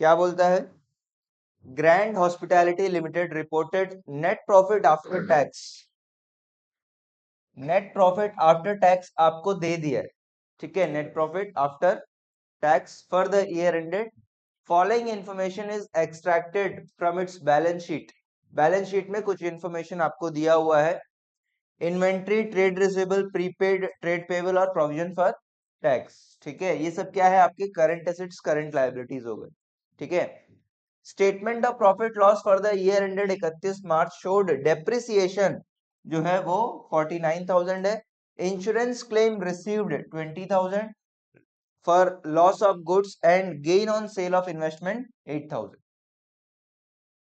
क्या बोलता है? Grand hospitality limited reported net profit after tax. Net profit after tax आपको दे दिया है, ठीक है, net profit after tax for the year ended. Following information is extracted from its balance sheet. Balance sheet में कुछ इंफॉर्मेशन आपको दिया हुआ है, inventory, trade receivable, prepaid, trade payable और प्रोविजन फॉर टैक्स, ठीक है। ये सब क्या है? आपके करंट एसेट्स, करंट लायबिलिटीज हो गए, ठीक है। Statement of profit loss for the year ended 31 March showed depreciation जो है वो 49,000 है। Insurance claim received 20,000 for loss of goods and gain on sale of investment 8,000,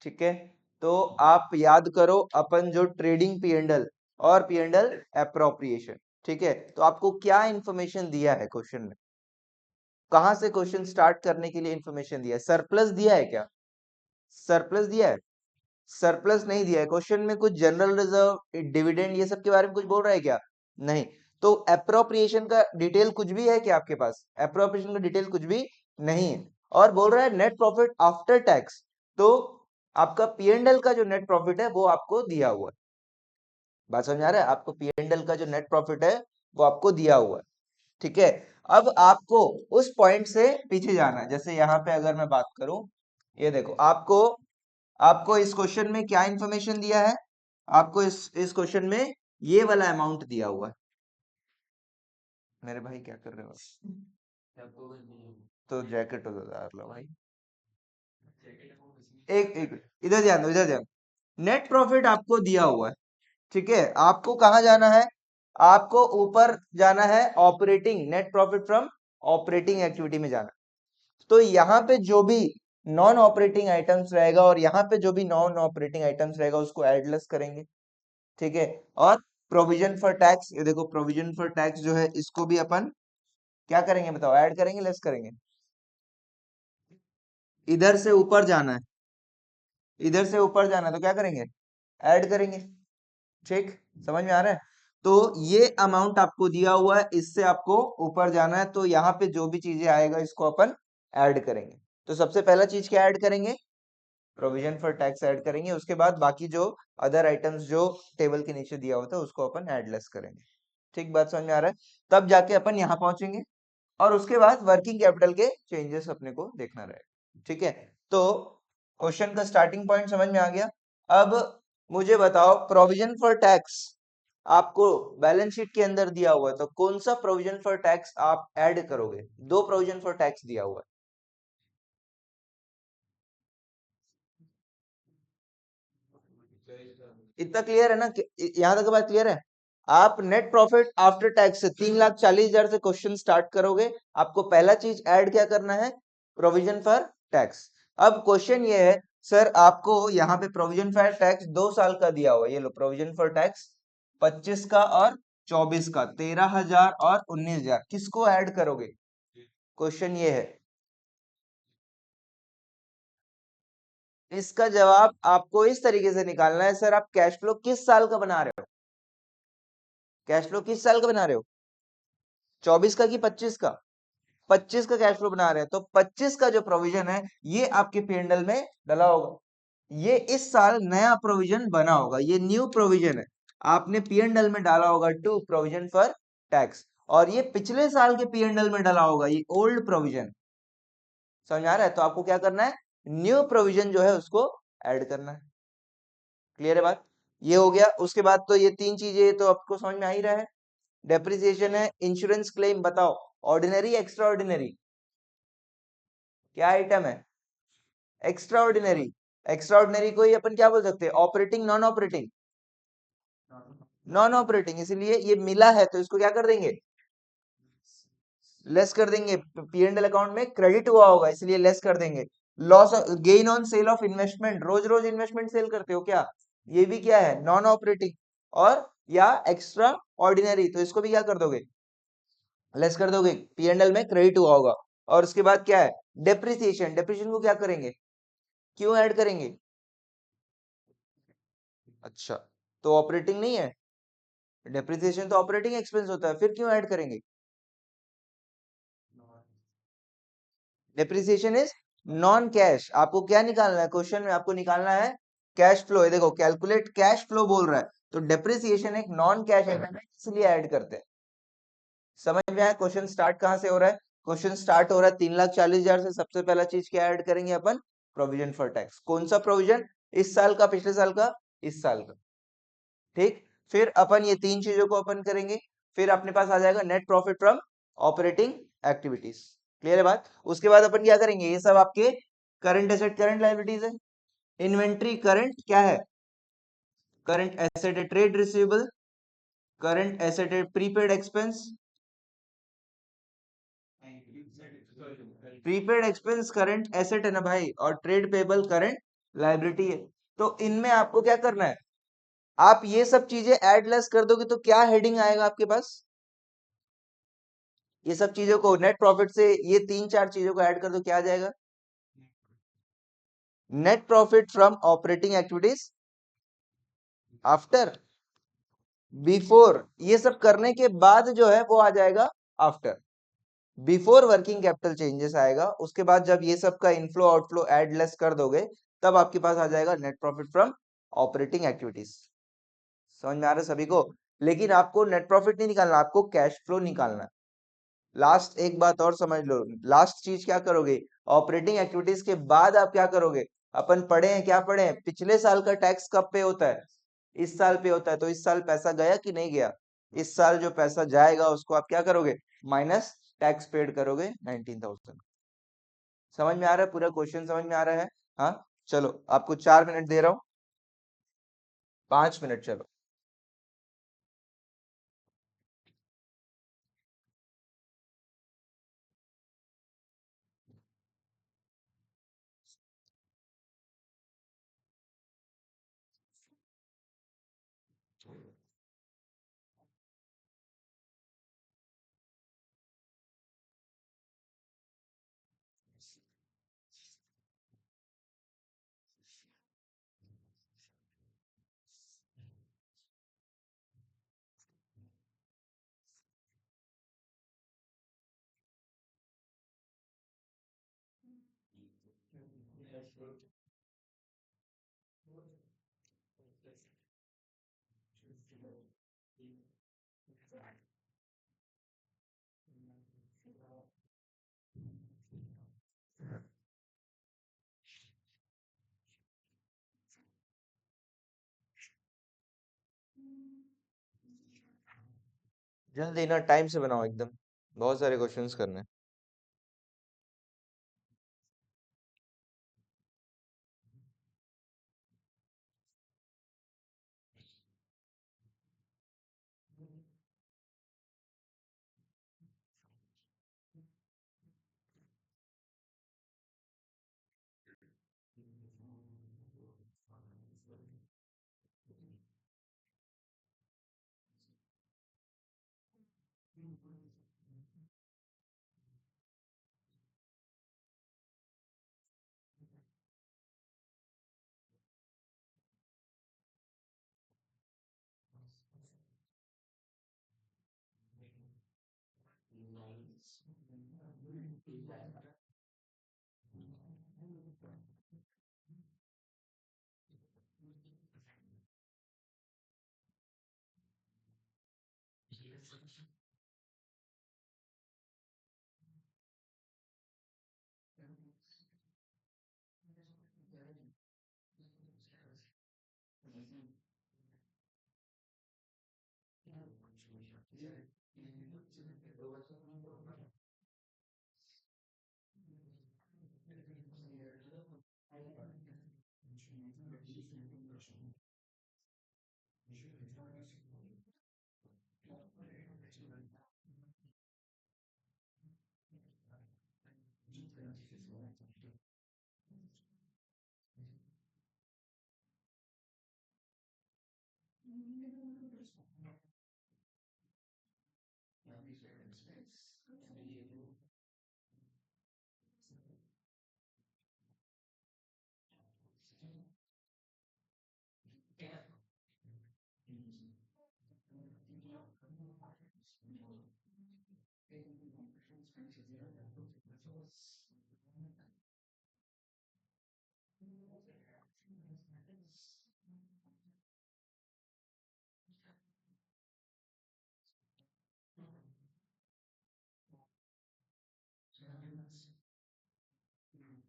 ठीक है। तो आप याद करो अपन जो ट्रेडिंग पी&एल और पी&एल एप्रोप्रिएशन, ठीक है। तो आपको क्या इंफॉर्मेशन दिया है क्वेश्चन में? कहां से क्वेश्चन स्टार्ट करने के लिए इंफॉर्मेशन दिया है? सरप्लस दिया है क्या? सरप्लस दिया है? सरप्लस नहीं दिया है। क्वेश्चन में कुछ जनरल रिजर्व, डिविडेंड, ये सब के बारे में कुछ बोल रहा है क्या? नहीं। तो एप्रोप्रिएशन का डिटेल कुछ भी है क्या आपके पास? एप्रोप्रिएशन का डिटेल कुछ भी नहीं है। और बोल रहा है नेट प्रॉफिट आफ्टर टैक्स, तो आपका पी&एल का जो नेट प्रॉफिट है वो आपको दिया हुआ है। बात समझ आ रहा है? आपको पी&एल का जो नेट प्रॉफिट है वो आपको दिया हुआ है, ठीक है। अब आपको उस पॉइंट से पीछे जाना है। जैसे यहाँ पे अगर मैं बात करूं, ये देखो, आपको आपको इस क्वेश्चन में क्या इंफॉर्मेशन दिया है? आपको इस क्वेश्चन में ये वाला अमाउंट दिया हुआ है। मेरे भाई क्या कर रहे हो? तो जैकेट उतार लो भाई। एक एक इधर ध्यान दो, इधर ध्यान। नेट प्रॉफिट आपको दिया हुआ है, ठीक है। आपको कहां जाना है? आपको ऊपर जाना है, operating net profit from operating activity में जाना। तो यहाँ पे जो भी नॉन ऑपरेटिंग आइटम्स रहेगा और यहाँ पे जो भी नॉन ऑपरेटिंग आइटम्स रहेगा उसको एडलेस करेंगे, ठीक है। और प्रोविजन फॉर टैक्स, ये देखो, प्रोविजन फॉर टैक्स जो है इसको भी अपन क्या करेंगे बताओ? ऐड करेंगे, लेस करेंगे? इधर से ऊपर जाना है, इधर से ऊपर जाना है तो क्या करेंगे? ऐड करेंगे, ठीक। समझ में आ रहा है? तो ये अमाउंट आपको दिया हुआ है, इससे आपको ऊपर जाना है, तो यहाँ पे जो भी चीजें आएगा इसको अपन ऐड करेंगे। तो सबसे पहला चीज क्या ऐड करेंगे? प्रोविजन फॉर टैक्स ऐड करेंगे। उसके बाद बाकी जो अदर आइटम्स जो टेबल के नीचे दिया हुआ था उसको अपन ऐड लेस करेंगे, ठीक। बात समझ में आ रहा है? तब जाके अपन यहाँ पहुंचेंगे और उसके बाद वर्किंग कैपिटल के चेंजेस अपने को देखना रहेगा, ठीक है। तो क्वेश्चन का स्टार्टिंग पॉइंट समझ में आ गया। अब मुझे बताओ, प्रोविजन फॉर टैक्स आपको बैलेंस शीट के अंदर दिया हुआ है, तो कौन सा प्रोविजन फॉर टैक्स आप ऐड करोगे? दो प्रोविजन फॉर टैक्स दिया हुआ है। इतना क्लियर है ना? यहाँ तक बात क्लियर है? आप नेट प्रॉफिट आफ्टर टैक्स से 3,40,000 से क्वेश्चन स्टार्ट करोगे। आपको पहला चीज ऐड क्या करना है? Provision for tax. अब क्वेश्चन ये है, सर आपको यहाँ पे प्रोविजन फॉर टैक्स 2 साल का दिया हुआ है। ये लो, प्रोविजन फॉर टैक्स 25 का और 24 का, 13,000 और 19,000, किसको ऐड करोगे? क्वेश्चन ये है। इसका जवाब आपको इस तरीके से निकालना है, सर आप कैश फ्लो किस साल का बना रहे हो? कैश फ्लो किस साल का बना रहे हो? 24 का कि 25 का? 25 का कैश फ्लो बना रहे हैं, तो 25 का जो प्रोविजन है ये आपके पी&एल में डला होगा। ये इस साल नया प्रोविजन बना होगा, ये न्यू प्रोविजन है, आपने पी&एल में डाला होगा टू प्रोविजन फॉर टैक्स। और ये पिछले साल के पी&एल में डाला होगा, ये ओल्ड प्रोविजन। समझ आ रहा है? तो आपको क्या करना है? न्यू प्रोविजन जो है उसको ऐड करना है। क्लियर है बात? ये हो गया। उसके बाद तो ये तीन चीजें तो आपको समझ में आ ही रहा है। डेप्रिसिएशन है, इंश्योरेंस क्लेम बताओ, ऑर्डिनरी एक्स्ट्रा ऑर्डिनरी? क्या आइटम है? Extra ordinary. एक्स्ट्रा ऑर्डिनरी को ही अपन क्या बोल सकते हैं? Operating, non operating? Non operating. इसलिए ये मिला है तो इसको क्या कर देंगे? लेस कर देंगे। पी&एल अकाउंट में क्रेडिट हुआ होगा इसलिए लेस कर देंगे। Loss, gain on sale of investment, रोज रोज इन्वेस्टमेंट सेल करते हो क्या? ये भी क्या है? Non operating. और या एक्स्ट्रा ऑर्डिनरी, तो इसको भी क्या कर दोगे? लेस कर दोगे। पी&एल में क्रेडिट हुआ होगा। और उसके बाद क्या है? डेप्रिसिएशन। डेप्रिसिएशन को क्या करेंगे? क्यों ऐड करेंगे? अच्छा, तो ऑपरेटिंग नहीं है? डेप्रिसिएशन तो ऑपरेटिंग एक्सपेंस होता है, फिर क्यों ऐड करेंगे? डेप्रिसिएशन इज नॉन कैश आपको क्या निकालना है, क्वेश्चन में आपको निकालना है कैश फ्लो। ये देखो कैलकुलेट कैश फ्लो बोल रहा है, तो डेप्रिसिएशन एक नॉन कैश आइटम है, इसलिए ऐड करते हैं। समझ में आया? क्वेश्चन स्टार्ट कहां से हो रहा है? क्वेश्चन स्टार्ट हो रहा है 3,40,000 से। सबसे पहला चीज क्या ऐड करेंगे अपन? Provision for tax. कौन सा प्रोविजन? इस साल का, पिछले साल का, इस साल का। ठीक, फिर अपन ये तीन चीजों को अपन करेंगे, फिर अपने पास आ जाएगा net profit from operating activities. Clear है बात? उसके बाद अपन क्या करेंगे, ये सब आपके करंट एसेट करंट लायबिलिटीज है। इन्वेंट्री करंट क्या है? करंट एसेट है ट्रेड रिसीवेबल, करंट एसेट है prepaid expense, prepaid expense current asset है ना भाई, और ट्रेड पेबल करंट लायबिलिटी है। तो इनमें आपको क्या करना है, आप ये सब चीजें ऐड लेस कर दोगे तो क्या हेडिंग आएगा आपके पास? ये सब चीजों को नेट प्रॉफिट से ये तीन चार चीजों को ऐड कर दो, क्या आ जाएगा? Net profit from operating activities after, before, ये सब करने के बाद जो है वो आ जाएगा after. Before working capital changes आएगा, उसके बाद जब ये सब का इनफ्लो आउटफ्लो ऐड लेस कर दोगे तब आपके पास आ जाएगा net profit from operating activities. समझ में आ रहा है सभी को? लेकिन आपको नेट प्रॉफिट नहीं निकालना, आपको कैश फ्लो निकालना है। लास्ट एक बात और समझ लो, लास्ट चीज क्या करोगे, ऑपरेटिंग एक्टिविटीज के बाद आप क्या करोगे? अपन पढ़े हैं, क्या पढ़े हैं, पिछले साल का टैक्स कब पे होता है? इस साल पे होता है। तो इस साल पैसा गया कि नहीं गया? इस साल जो पैसा जाएगा उसको आप क्या करोगे? माइनस टैक्स पेड करोगे 19,000। समझ में आ रहा है? पूरा क्वेश्चन समझ में आ रहा है? हाँ, चलो आपको 4 मिनट दे रहा हूँ, 5 मिनट, चलो। जल्दी ना, टाइम से बनाओ एकदम, बहुत सारे क्वेश्चंस करने हैं।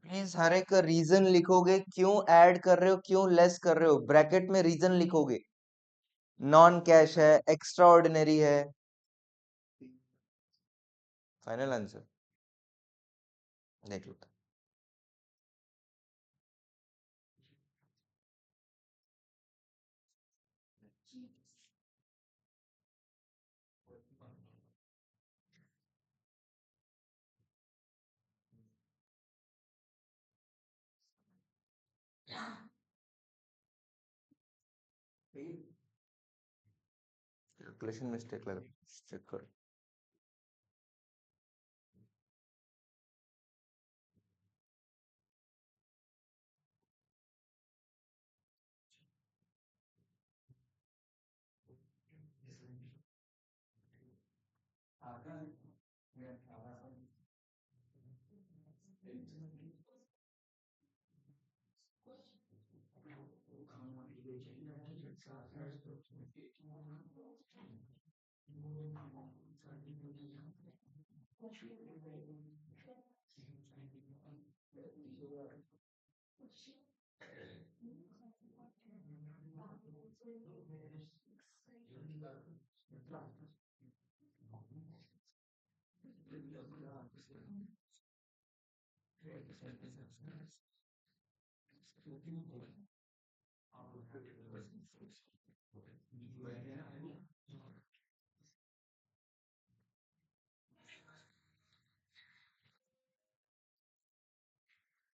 प्लीज हर एक रीजन लिखोगे, क्यों ऐड कर रहे हो, क्यों लेस कर रहे हो, ब्रैकेट में रीजन लिखोगे। नॉन कैश है, एक्स्ट्रा ऑर्डिनरी है। फाइनल आंसर देख लो। कैलकुलेशन मिस्टेक लग रहा है, चेक करो।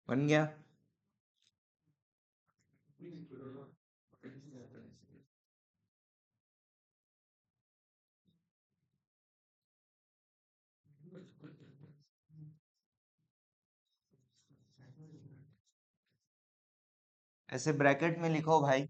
बन गया। ऐसे ब्रैकेट में लिखो भाई।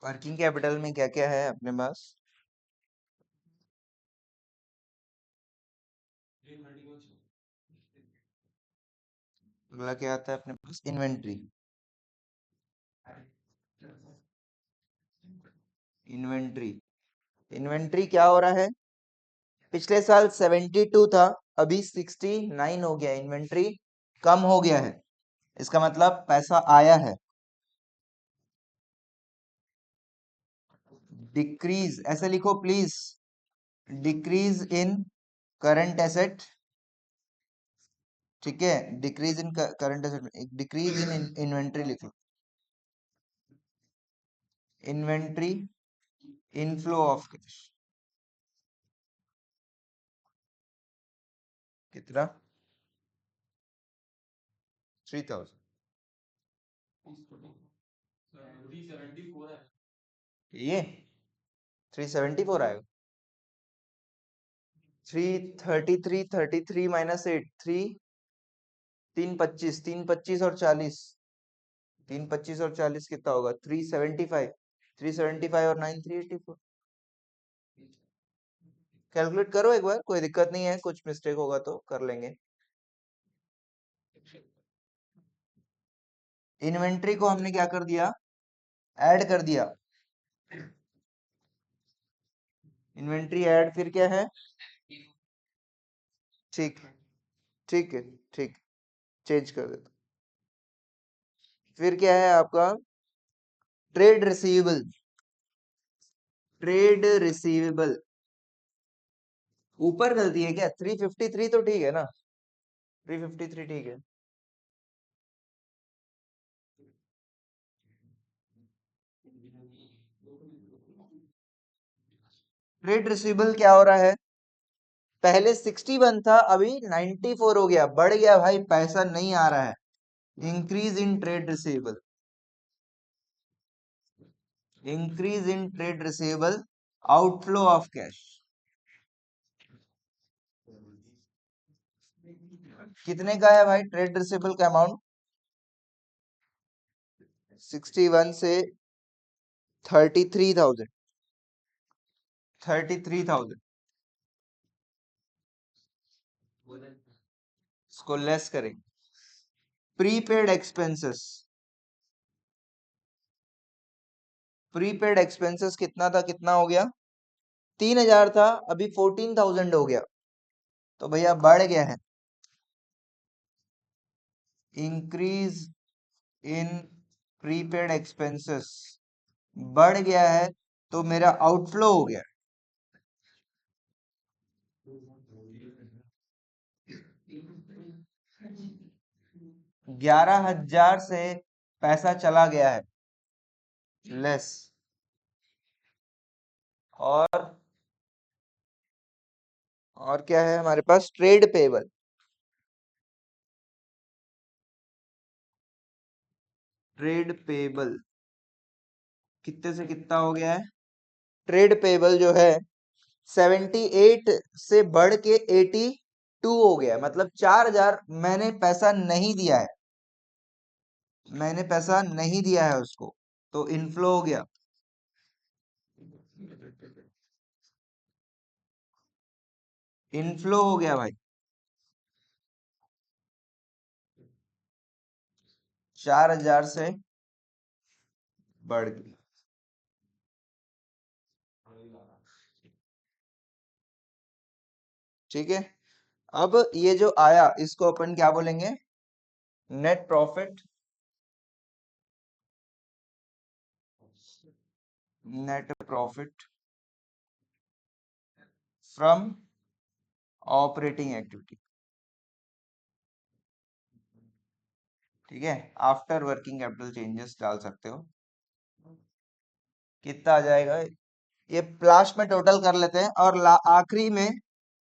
वर्किंग कैपिटल में क्या क्या है अपने पास? अगला क्या आता है अपने पास? इन्वेंट्री। इन्वेंट्री इन्वेंट्री क्या हो रहा है? पिछले साल 72 था, अभी 69 हो गया। इन्वेंट्री कम हो गया है, इसका मतलब पैसा आया है। डिक्रीज ऐसे लिखो please, decrease in current asset. ठीक है, decrease in current asset, decrease in inventory लिखो। इन्वेंट्री इनफ्लो ऑफ कैश कितना? 3000। ये 374 आएगा। 333 माइनस 8, 3 3 25 और 40। 3 25 और 40 कितना होगा? 375। 375 और 9 384। कैलकुलेट करो एक बार, कोई दिक्कत नहीं है, कुछ मिस्टेक होगा तो कर लेंगे। इन्वेंट्री को हमने क्या कर दिया? ऐड कर दिया। इन्वेंट्री ऐड, फिर क्या है? ठीक, ठीक है, ठीक, चेंज कर देता। फिर क्या है आपका? Trade receivable. ट्रेड रिसीवेबल ऊपर गलती है क्या? 353 तो ठीक है ना? 353 ठीक है। ट्रेड रिसीवेबल क्या हो रहा है? पहले 61 था, अभी 94 हो गया, बढ़ गया भाई, पैसा नहीं आ रहा है। Increase in trade receivable, increase in trade receivable, outflow of cash. कितने का है भाई ट्रेड रिसीवेबल का अमाउंट? 61 से 33,000। 33,000 इसको लेस करेंगे। प्रीपेड एक्सपेंसेस, प्रीपेड एक्सपेंसेस कितना था, कितना हो गया? 3,000 था, अभी 14,000 हो गया, तो भैया बढ़ गया है। इंक्रीज इन प्रीपेड एक्सपेंसेस बढ़ गया है, तो मेरा आउटफ्लो हो गया। 11,000 से पैसा चला गया है लेस। और क्या है हमारे पास? Trade payable. ट्रेड पेबल कितने से कितना हो गया है? ट्रेड पेबल जो है 78 से बढ़ के 82 हो गया, मतलब 4,000 मैंने पैसा नहीं दिया है, मैंने पैसा नहीं दिया है उसको, तो इनफ्लो हो गया। इनफ्लो हो गया भाई, 4,000 से बढ़ गया। ठीक है, अब ये जो आया इसको अपन क्या बोलेंगे? Net profit, net profit from operating activity. ठीक है, आफ्टर वर्किंग कैपिटल चेंजेस डाल सकते हो। कितना आ जाएगा? ये लास्ट में टोटल कर लेते हैं, और आखिरी में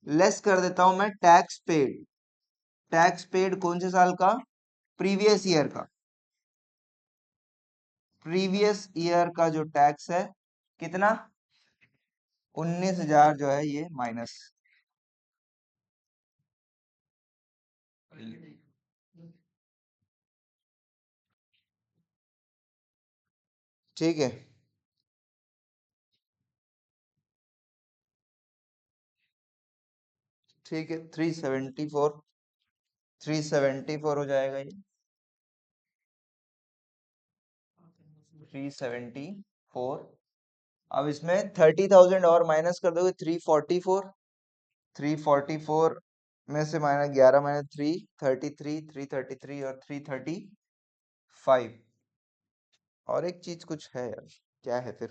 लेस कर देता हूं मैं टैक्स पेड। टैक्स पेड कौन से साल का? प्रीवियस ईयर का। प्रीवियस ईयर का जो टैक्स है कितना? 19,000 जो है ये माइनस। ठीक है, ठीक है, 374, 374 हो जाएगा ये, 374। अब इसमें 30,000 और माइनस कर दोगे, 344, 344 में से माइनस 11 माइनस 333, 333 और 335। और एक चीज कुछ है यार, क्या है फिर?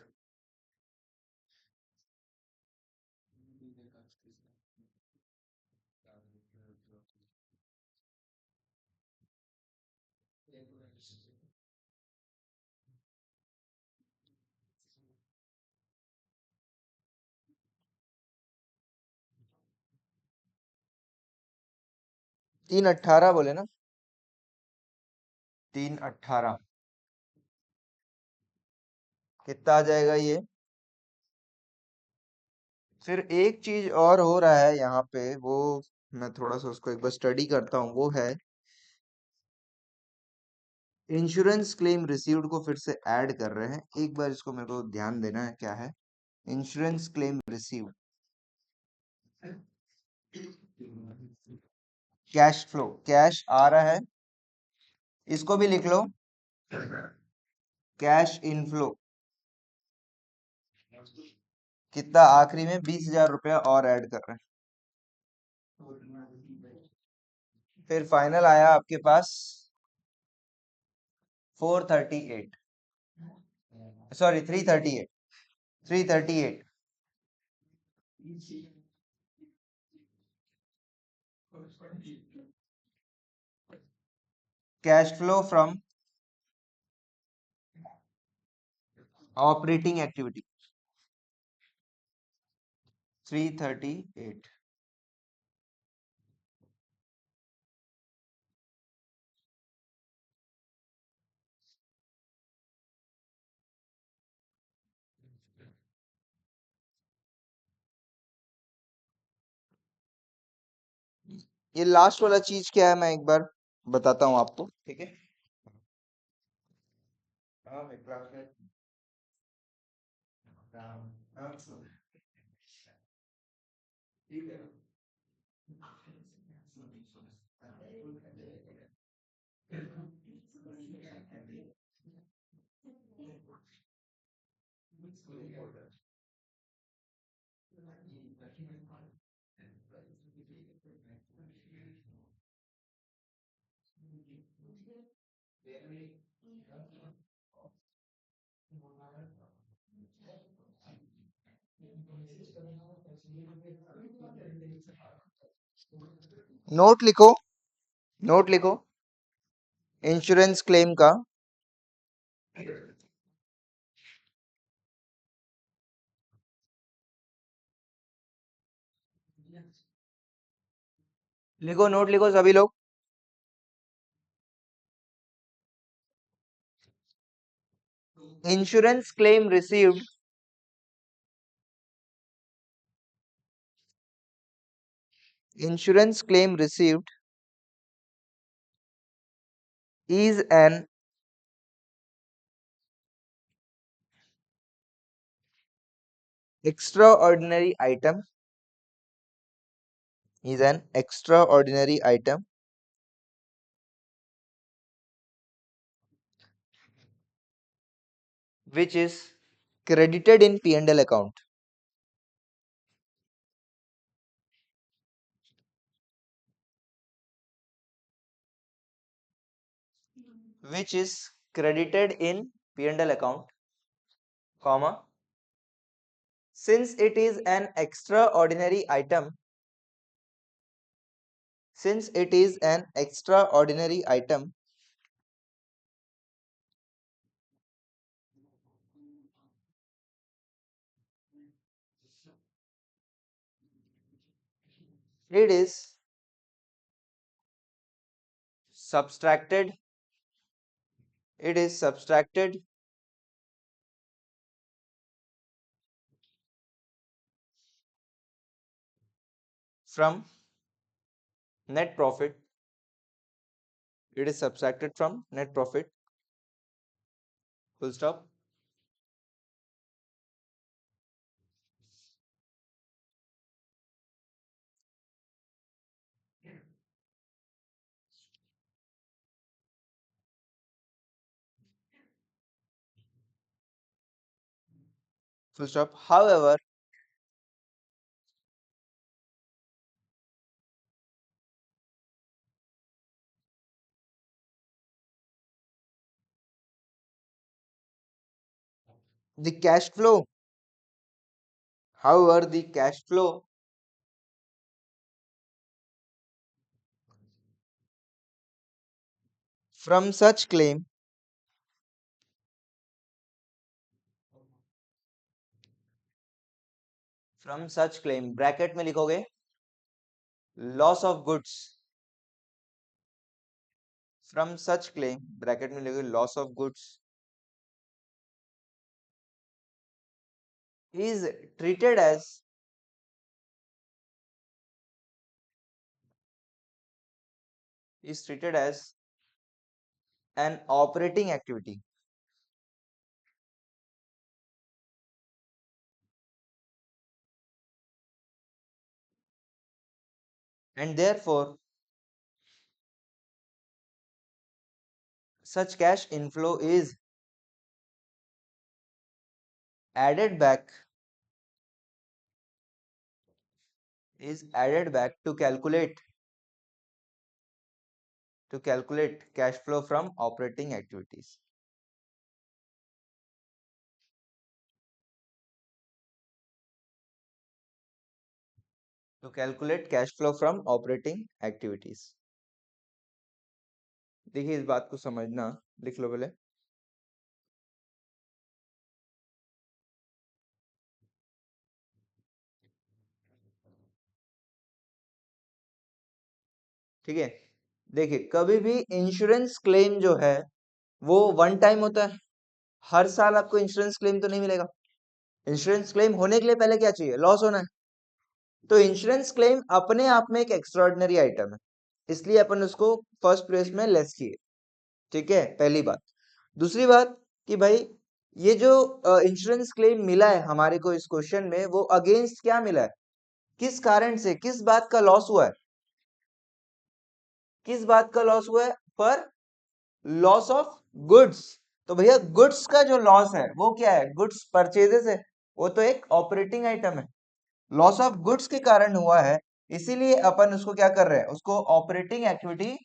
तीन अट्ठारह बोले ना? 318 कितना आ जाएगा ये? फिर एक चीज और हो रहा है यहाँ पे, वो मैं थोड़ा सा उसको एक बार स्टडी करता हूँ, वो है इंश्योरेंस क्लेम रिसीव्ड को फिर से ऐड कर रहे हैं। एक बार इसको मेरे को ध्यान देना है, क्या है insurance claim received, cash flow, cash आ रहा है, इसको भी लिख लो, कैश इनफ्लो कितना आखिरी में 20,000 रुपया और ऐड कर रहे हैं। फिर फाइनल आया आपके पास 438, sorry 338, 338। Cash flow from operating activity 338। ये लास्ट वाला चीज क्या है, मैं एक बार बताता हूँ आपको, ठीक है? हाँ, मैं क्लास में। हाँ, ठीक है। नोट लिखो, नोट लिखो इंश्योरेंस क्लेम का। लिखो, नोट लिखो सभी लोग। Insurance claim received insurance claim received is an extraordinary item, is an extraordinary item which is credited in P&L account, which is credited in P&L account, comma, since it is an extraordinary item, since it is an extraordinary item, it is subtracted, it is subtracted from net profit, it is subtracted from net profit, full stop, full stop. However, the cash flow, the cash flow from such claim, bracket में लिखोगे loss of goods from such claim, bracket में लिखोगे loss of goods is treated as an operating activity, and therefore such cash inflow added back is added back to calculate cash flow from operating activities. To calculate cash flow from operating activities. देखिए इस बात को समझना, लिख लो पहले। ठीक है, देखिए कभी भी इंश्योरेंस क्लेम जो है वो वन टाइम होता है। हर साल आपको इंश्योरेंस क्लेम तो नहीं मिलेगा। इंश्योरेंस क्लेम होने के लिए पहले क्या चाहिए? लॉस होना है। तो इंश्योरेंस क्लेम अपने आप में एक एक्स्ट्रॉर्डिनरी आइटम है, इसलिए अपन उसको फर्स्ट प्लेस में लेस किए। ठीक है, पहली बात। दूसरी बात कि भाई ये जो इंश्योरेंस क्लेम मिला है हमारे को इस क्वेश्चन में, वो अगेंस्ट क्या मिला है, किस कारण से, किस बात का लॉस हुआ है, किस बात का लॉस हुआ है? पर लॉस ऑफ गुड्स। तो भैया गुड्स का जो लॉस है वो क्या है? गुड्स परचेजेस है, वो तो एक ऑपरेटिंग आइटम है। लॉस ऑफ गुड्स के कारण हुआ है, इसीलिए अपन उसको क्या कर रहे हैं, उसको ऑपरेटिंग एक्टिविटी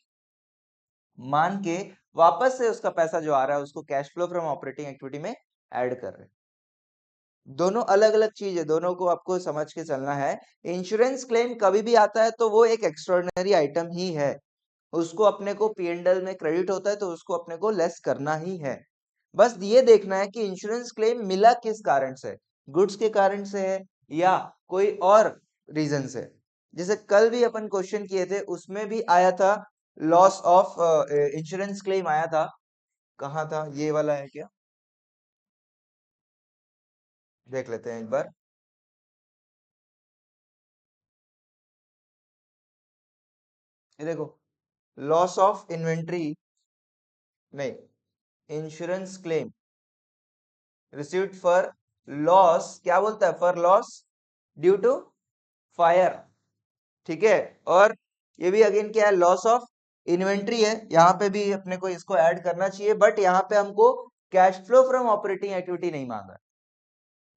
मान के वापस से उसका पैसा जो आ रहा है उसको cash flow from operating activity में ऐड कर रहे हैं। दोनों अलग अलग चीज है, दोनों को आपको समझ के चलना है। इंश्योरेंस क्लेम कभी भी आता है तो वो एक एक्स्ट्रॉर्डिनरी आइटम ही है, उसको अपने को पीएनडल में क्रेडिट होता है तो उसको अपने को लेस करना ही है। बस ये देखना है कि इंश्योरेंस क्लेम मिला किस कारण से, गुड्स के कारण से है या कोई और रीजन से। जैसे कल भी अपन क्वेश्चन किए थे उसमें भी आया था लॉस ऑफ इंश्योरेंस क्लेम आया था। कहाँ था ये वाला? है क्या, देख लेते हैं एक बार। ये देखो, लॉस ऑफ इन्वेंट्री में insurance claim received for loss, क्या बोलता है? For loss due to fire. ठीक है, और ये भी अगेन क्या है? लॉस ऑफ इन्वेंट्री है, यहाँ पे भी अपने को इसको ऐड करना चाहिए, बट यहाँ पे हमको cash flow from operating activity नहीं मांगा।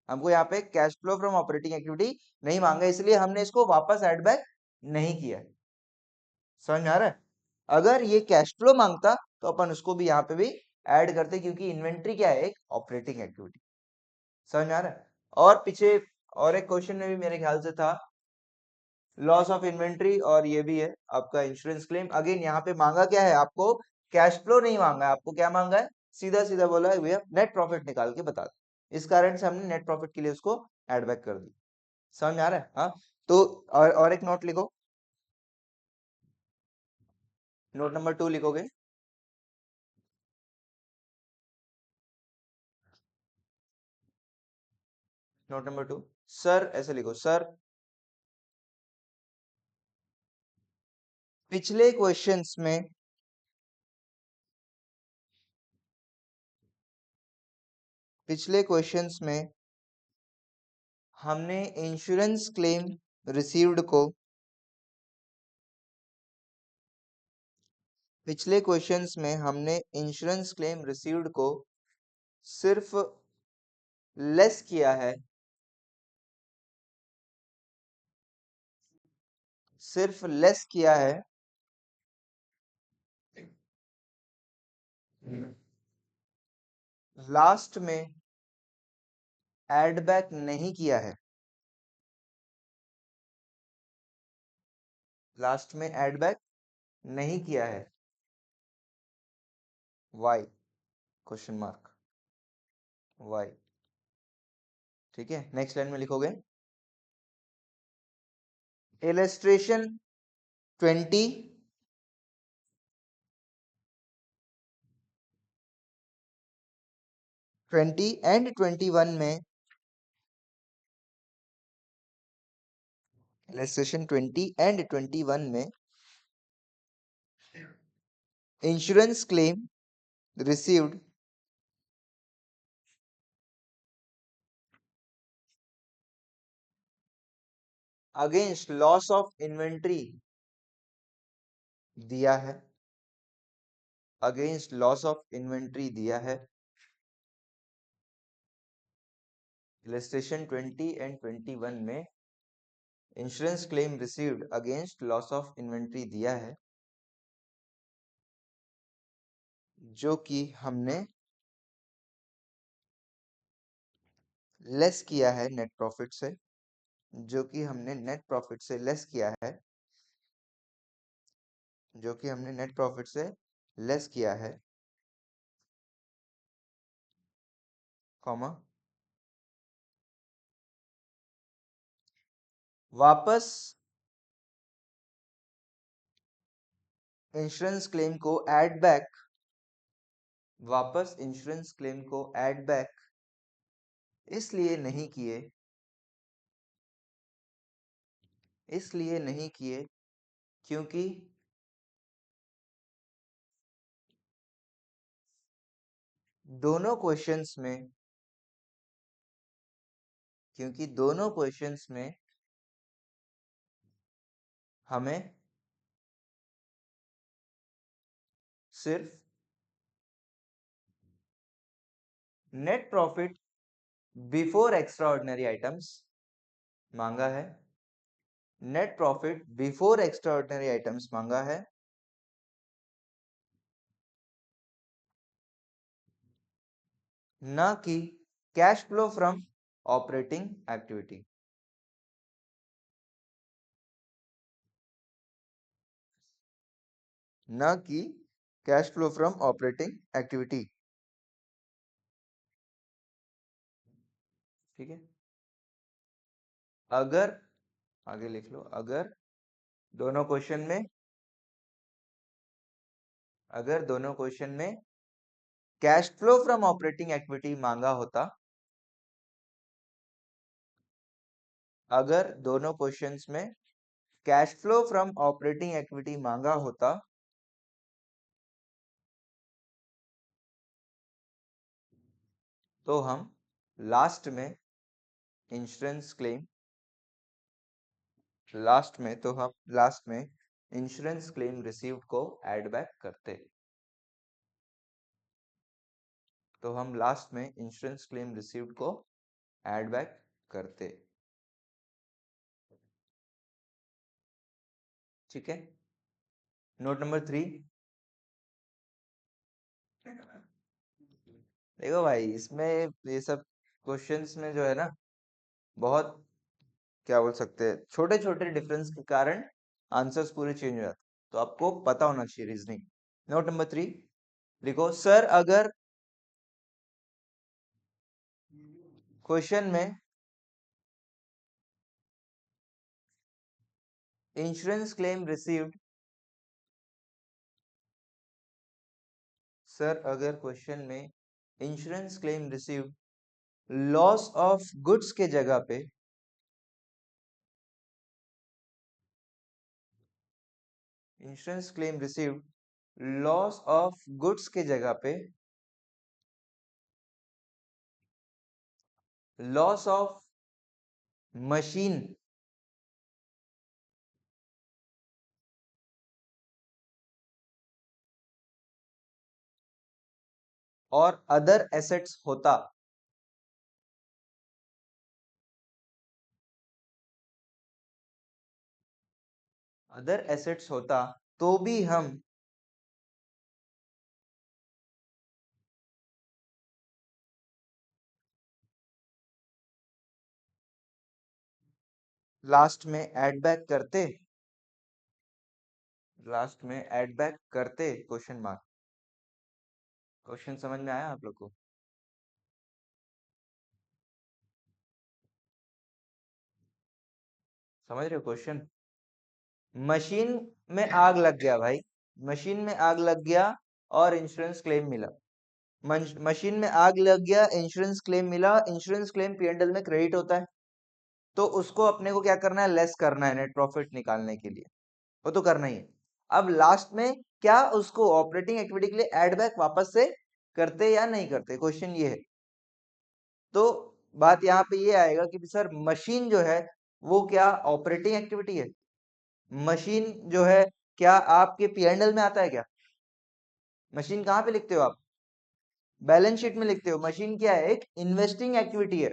हमको यहाँ पे cash flow from operating activity नहीं मांगा, इसलिए हमने इसको वापस ऐड बैक नहीं किया। समझ में आ रहा है? अगर ये कैश फ्लो मांगता तो अपन उसको भी यहाँ पे भी ऐड करते, क्योंकि इन्वेंट्री क्या है? एक ऑपरेटिंग एक्टिविटी। समझ में आ रहा है? और पीछे और एक क्वेश्चन में भी मेरे ख्याल से था लॉस ऑफ इन्वेंट्री, और ये भी है आपका इंश्योरेंस क्लेम। अगेन यहाँ पे मांगा क्या है आपको? कैश फ्लो नहीं मांगा है आपको, क्या मांगा है? सीधा सीधा बोला है भैया नेट प्रॉफिट निकाल के बता दो। इस कारण से हमने नेट प्रॉफिट के लिए उसको ऐड बैक कर दी। समझ में आ रहा है? हाँ, तो और एक नोट लिखो, नोट नंबर 2 लिखोगे। नोट नंबर 2, सर ऐसे लिखो, सर पिछले क्वेश्चंस में पिछले क्वेश्चंस में हमने इंश्योरेंस क्लेम रिसीव्ड को पिछले क्वेश्चंस में हमने इंश्योरेंस क्लेम रिसीव्ड को सिर्फ लेस किया है, सिर्फ लेस किया है, लास्ट में एड बैक नहीं किया है, लास्ट में एड बैक नहीं किया है, वाई, क्वेश्चन मार्क, वाई। ठीक है, नेक्स्ट लाइन में लिखोगे इलस्ट्रेशन 20 एंड 21 में, इलस्ट्रेशन 20 एंड 21 में insurance claim received against loss of inventory दिया है, अगेंस्ट लॉस ऑफ इन्वेंट्री दिया है। इलस्ट्रेशन 20 एंड 21 में insurance claim received against loss of inventory दिया है, जो कि हमने लेस किया है नेट प्रॉफिट से, जो कि हमने नेट प्रॉफिट से लेस किया है, जो कि हमने नेट प्रॉफिट से लेस किया है, कॉमा, वापस इंश्योरेंस क्लेम को ऐड बैक, वापस इंश्योरेंस क्लेम को ऐड बैक इसलिए नहीं किए, इसलिए नहीं किए क्योंकि दोनों क्वेश्चंस में, क्योंकि दोनों क्वेश्चंस में हमें सिर्फ net profit before extra ordinary items मांगा है, net profit before extra ordinary items मांगा है, ना कि cash flow from operating activity, ना कि cash flow from operating activity. ठीक है, अगर आगे लिख लो, अगर दोनों क्वेश्चन में, अगर दोनों क्वेश्चन में cash flow from operating activity मांगा होता, अगर दोनों क्वेश्चंस में cash flow from operating activity मांगा होता तो हम लास्ट में इंश्योरेंस क्लेम, लास्ट में तो हम लास्ट में इंश्योरेंस क्लेम रिसीव्ड को ऐड बैक करते, तो हम लास्ट में इंश्योरेंस क्लेम रिसीव्ड को ऐड बैक करते। ठीक है, नोट नंबर 3, देखो भाई इसमें ये सब क्वेश्चंस में जो है ना, बहुत क्या बोल सकते हैं, छोटे छोटे डिफरेंस के कारण आंसर्स पूरे चेंज हो जाते, तो आपको पता होना चाहिए रीजनिंग। नोट नंबर 3 लिखो, सर अगर क्वेश्चन में इंश्योरेंस क्लेम रिसीव्ड, सर अगर क्वेश्चन में insurance claim received loss of goods के जगह पे, insurance claim received loss of goods के जगह पे लॉस ऑफ मशीन और अदर एसेट्स होता, अदर एसेट्स होता तो भी हम लास्ट में ऐड बैक करते, लास्ट में ऐड बैक करते क्वेश्चन मार्क। क्वेश्चन समझ में आया आप लोग को? समझ रहे हो क्वेश्चन? मशीन में आग लग गया भाई, मशीन में आग लग गया और इंश्योरेंस क्लेम मिला। मशीन में आग लग गया, इंश्योरेंस क्लेम मिला, इंश्योरेंस क्लेम पीएनडल में क्रेडिट होता है, तो उसको अपने को क्या करना है, लेस करना है नेट प्रॉफिट निकालने के लिए, वो तो करना ही है। अब लास्ट में क्या उसको ऑपरेटिंग एक्टिविटी के लिए ऐड बैक वापस से करते या नहीं करते, क्वेश्चन ये है। तो बात यहाँ पे ये आएगा कि सर मशीन जो है वो क्या ऑपरेटिंग एक्टिविटी है? मशीन जो है क्या आपके पीएनएल में आता है क्या? मशीन कहाँ पे लिखते हो आप? बैलेंस शीट में लिखते हो। मशीन क्या है? एक इन्वेस्टिंग एक्टिविटी है।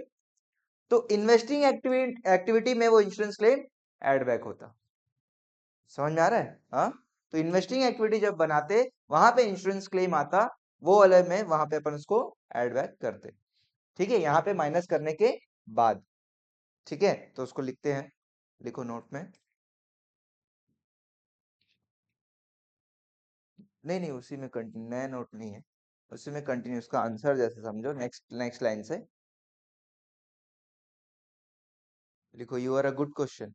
तो इन्वेस्टिंग एक्टिविटी में वो इंश्योरेंस क्लेम ऐड बैक होता। समझ में आ रहा है? हाँ, तो इन्वेस्टिंग एक्टिविटी जब बनाते वहां पे इंश्योरेंस क्लेम आता, वो वाले में वहां पे अपन उसको ऐड बैक करते। ठीक है, यहाँ पे माइनस करने के बाद। ठीक है, तो उसको लिखते हैं, लिखो नोट में। नहीं नहीं, उसी में कंटिन्यू, नया नोट नहीं है, उसी में कंटिन्यू, उसका आंसर जैसे समझो, नेक्स्ट नेक्स्ट लाइन से लिखो, you are a good question.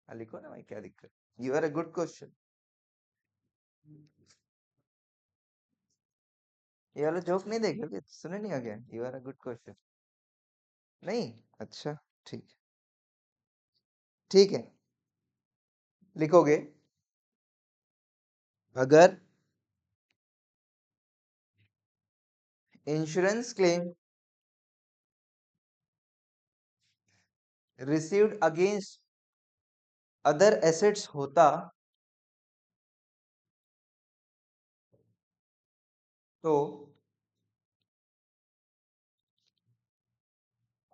लिखो ना भाई, क्या दिक्कत, you are a good question. ये वाला जोक नहीं देखे, सुने नहीं आ गया, you are a good question? नहीं, अच्छा, ठीक, ठीक है, लिखोगे, अगर insurance claim received against other assets होता तो,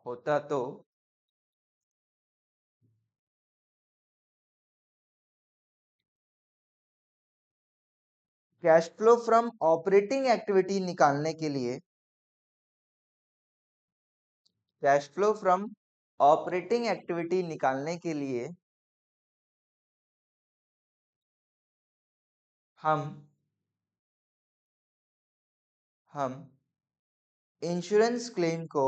होता तो cash flow from operating activity निकालने के लिए, cash flow from operating activity निकालने के लिए हम हम इंश्योरेंस क्लेम को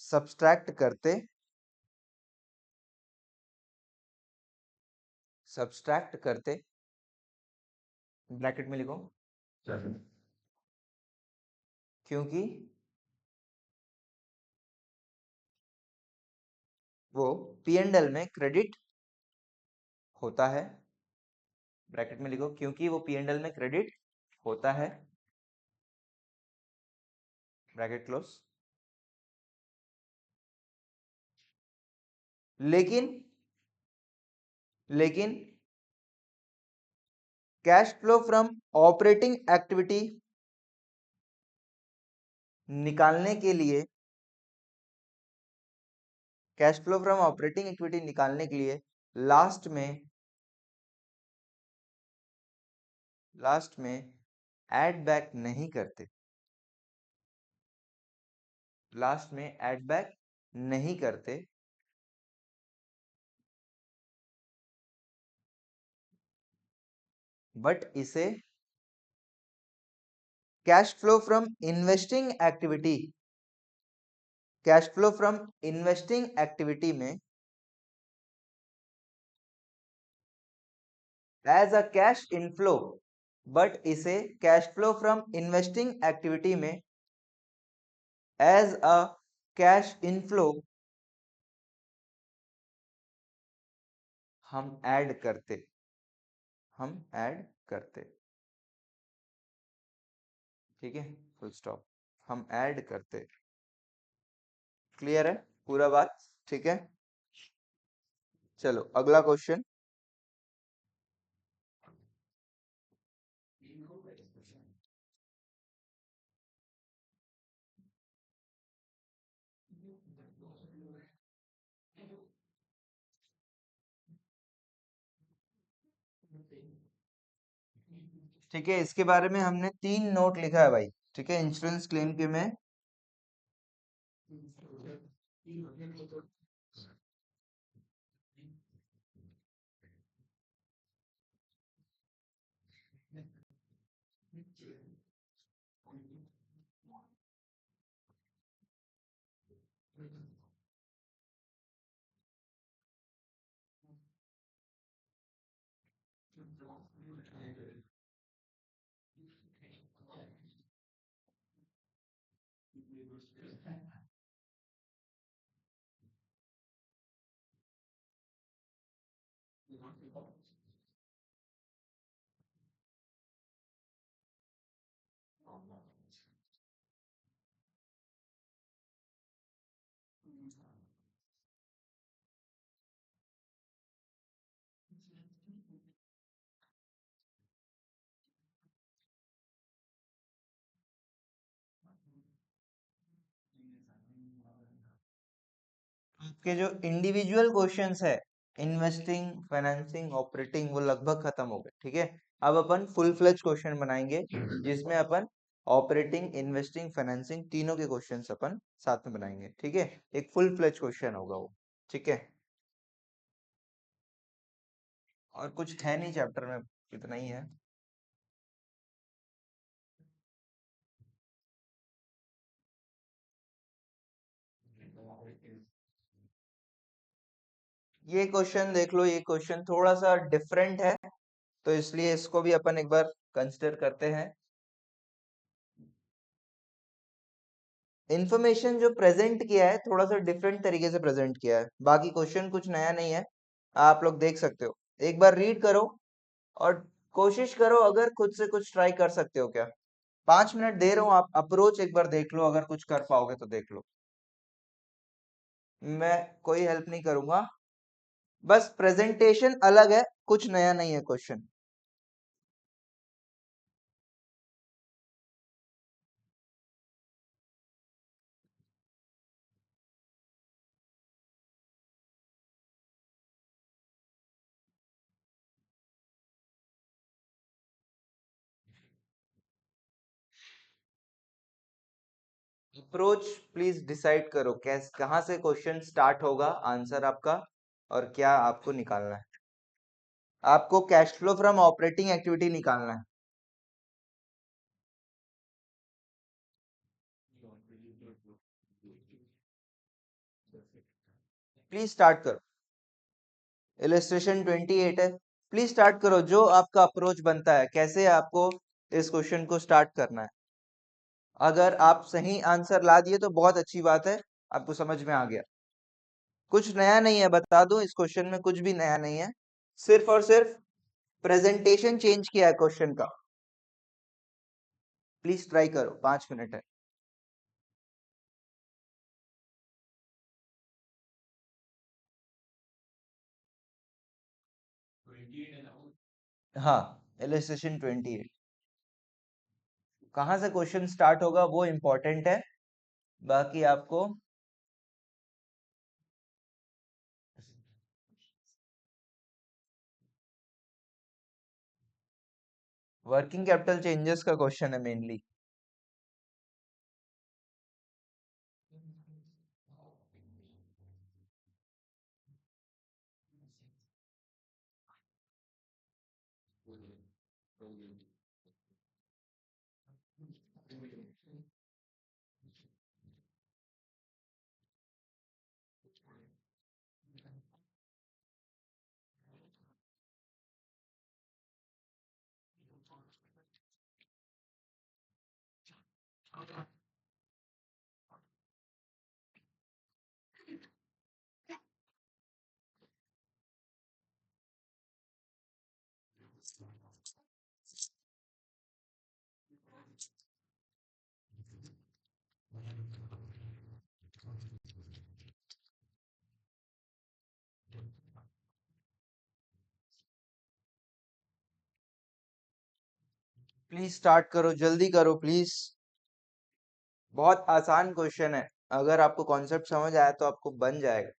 सब्सट्रैक्ट करते, सब्सट्रैक्ट करते, ब्रैकेट में लिखो, क्योंकि वो पीएनएल में क्रेडिट होता है, ब्रैकेट में लिखो, क्योंकि वो पीएनएल में क्रेडिट होता है, ब्रैकेट क्लोज। लेकिन लेकिन cash flow from operating activity निकालने के लिए, cash flow from operating activity निकालने के लिए लास्ट में ऐड बैक नहीं करते, लास्ट में ऐड बैक नहीं करते, बट इसे cash flow from investing activity, cash flow from investing activity में as a cash inflow, but इसे cash flow from investing activity में एज अ कैश इनफ्लो हम ऐड करते, हम ऐड करते। ठीक है, फुल स्टॉप, हम ऐड करते। क्लियर है पूरा बात? ठीक है, चलो अगला क्वेश्चन। ठीक है, इसके बारे में हमने 3 नोट लिखा है भाई। ठीक है, इंश्योरेंस क्लेम के में आपके जो इंडिविजुअल क्वेश्चंस है, इन्वेस्टिंग, फाइनेंसिंग, ऑपरेटिंग, वो लगभग खत्म हो गए। ठीक है, अब अपन फुल फ्लेज क्वेश्चन बनाएंगे जिसमें अपन ऑपरेटिंग, इन्वेस्टिंग, फाइनेंसिंग तीनों के क्वेश्चंस अपन साथ में बनाएंगे। ठीक है, एक फुल फ्लेज क्वेश्चन होगा वो। ठीक है, और कुछ है नहीं चैप्टर में, इतना ही है। ये क्वेश्चन देख लो, ये क्वेश्चन थोड़ा सा डिफरेंट है, तो इसलिए इसको भी अपन एक बार कंसिडर करते हैं। इंफॉर्मेशन जो प्रेजेंट किया है थोड़ा सा डिफरेंट तरीके से प्रेजेंट किया है, बाकी क्वेश्चन कुछ नया नहीं है, आप लोग देख सकते हो। एक बार रीड करो और कोशिश करो अगर खुद से कुछ ट्राई कर सकते हो क्या। 5 मिनट दे रहा हूँ, आप अप्रोच एक बार देख लो, अगर कुछ कर पाओगे तो देख लो। मैं कोई हेल्प नहीं करूंगा, बस प्रेजेंटेशन अलग है, कुछ नया नहीं है क्वेश्चन। अप्रोच प्लीज डिसाइड करो, कैस कहाँ से क्वेश्चन स्टार्ट होगा, आंसर आपका, और क्या आपको निकालना है। आपको cash flow from operating activity निकालना है। प्लीज स्टार्ट करो। इलस्ट्रेशन 28 है, प्लीज स्टार्ट करो। जो आपका अप्रोच बनता है, कैसे आपको इस क्वेश्चन को स्टार्ट करना है। अगर आप सही आंसर ला दिए तो बहुत अच्छी बात है, आपको समझ में आ गया। कुछ नया नहीं है, बता दूं, इस क्वेश्चन में कुछ भी नया नहीं है, सिर्फ और सिर्फ प्रेजेंटेशन चेंज किया है क्वेश्चन का। प्लीज ट्राई करो, 5 मिनट है। हाँ, इलस्ट्रेशन 28। कहाँ से क्वेश्चन स्टार्ट होगा वो इम्पोर्टेंट है, बाकी आपको वर्किंग कैपिटल चेंजेस का क्वेश्चन है मेनली। प्लीज स्टार्ट करो, जल्दी करो प्लीज। बहुत आसान क्वेश्चन है, अगर आपको कॉन्सेप्ट समझ आया तो आपको बन जाएगा।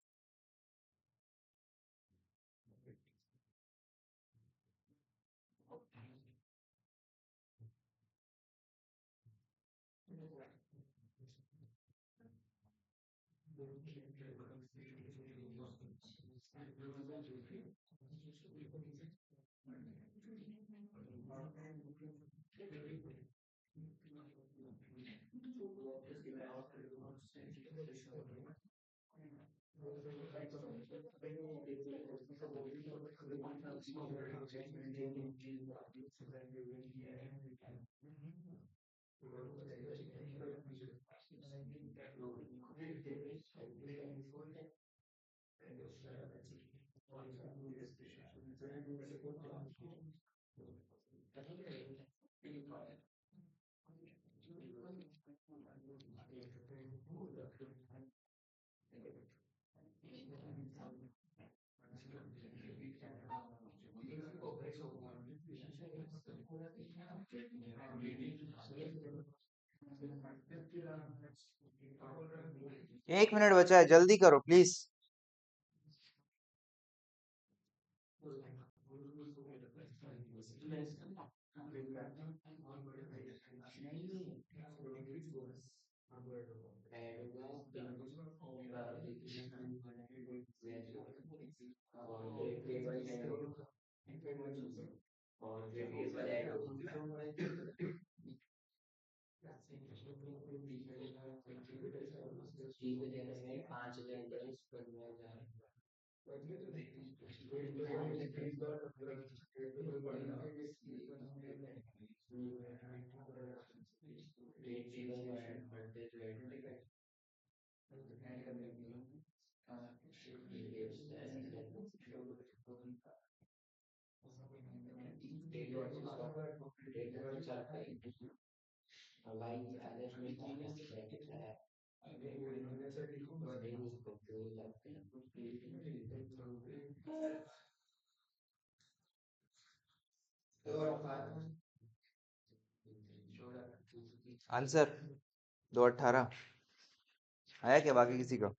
एक मिनट बचा है, जल्दी करो प्लीज। आंसर 218 आया क्या बाकी किसी का?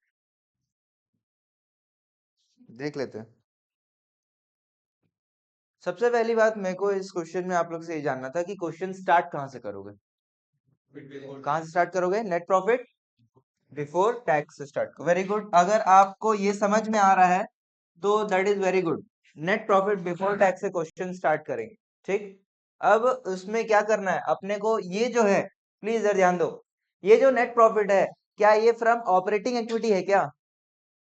देख लेते हैं। सबसे पहली बात मेरे को इस क्वेश्चन में आप लोग से ये जानना था कि क्वेश्चन स्टार्ट कहाँ से करोगे? कहाँ से स्टार्ट करोगे? नेट प्रॉफिट बिफोर टैक्स से स्टार्ट करो। Very good. अगर आपको ये समझ में आ रहा है तो that is very good. Net profit before tax से क्वेश्चन स्टार्ट करेंगे। ठीक, अब उसमें क्या करना है अपने को, ये जो है प्लीज इधर ध्यान दो, ये जो नेट प्रॉफिट है क्या ये फ्रॉम ऑपरेटिंग एक्टिविटी है क्या?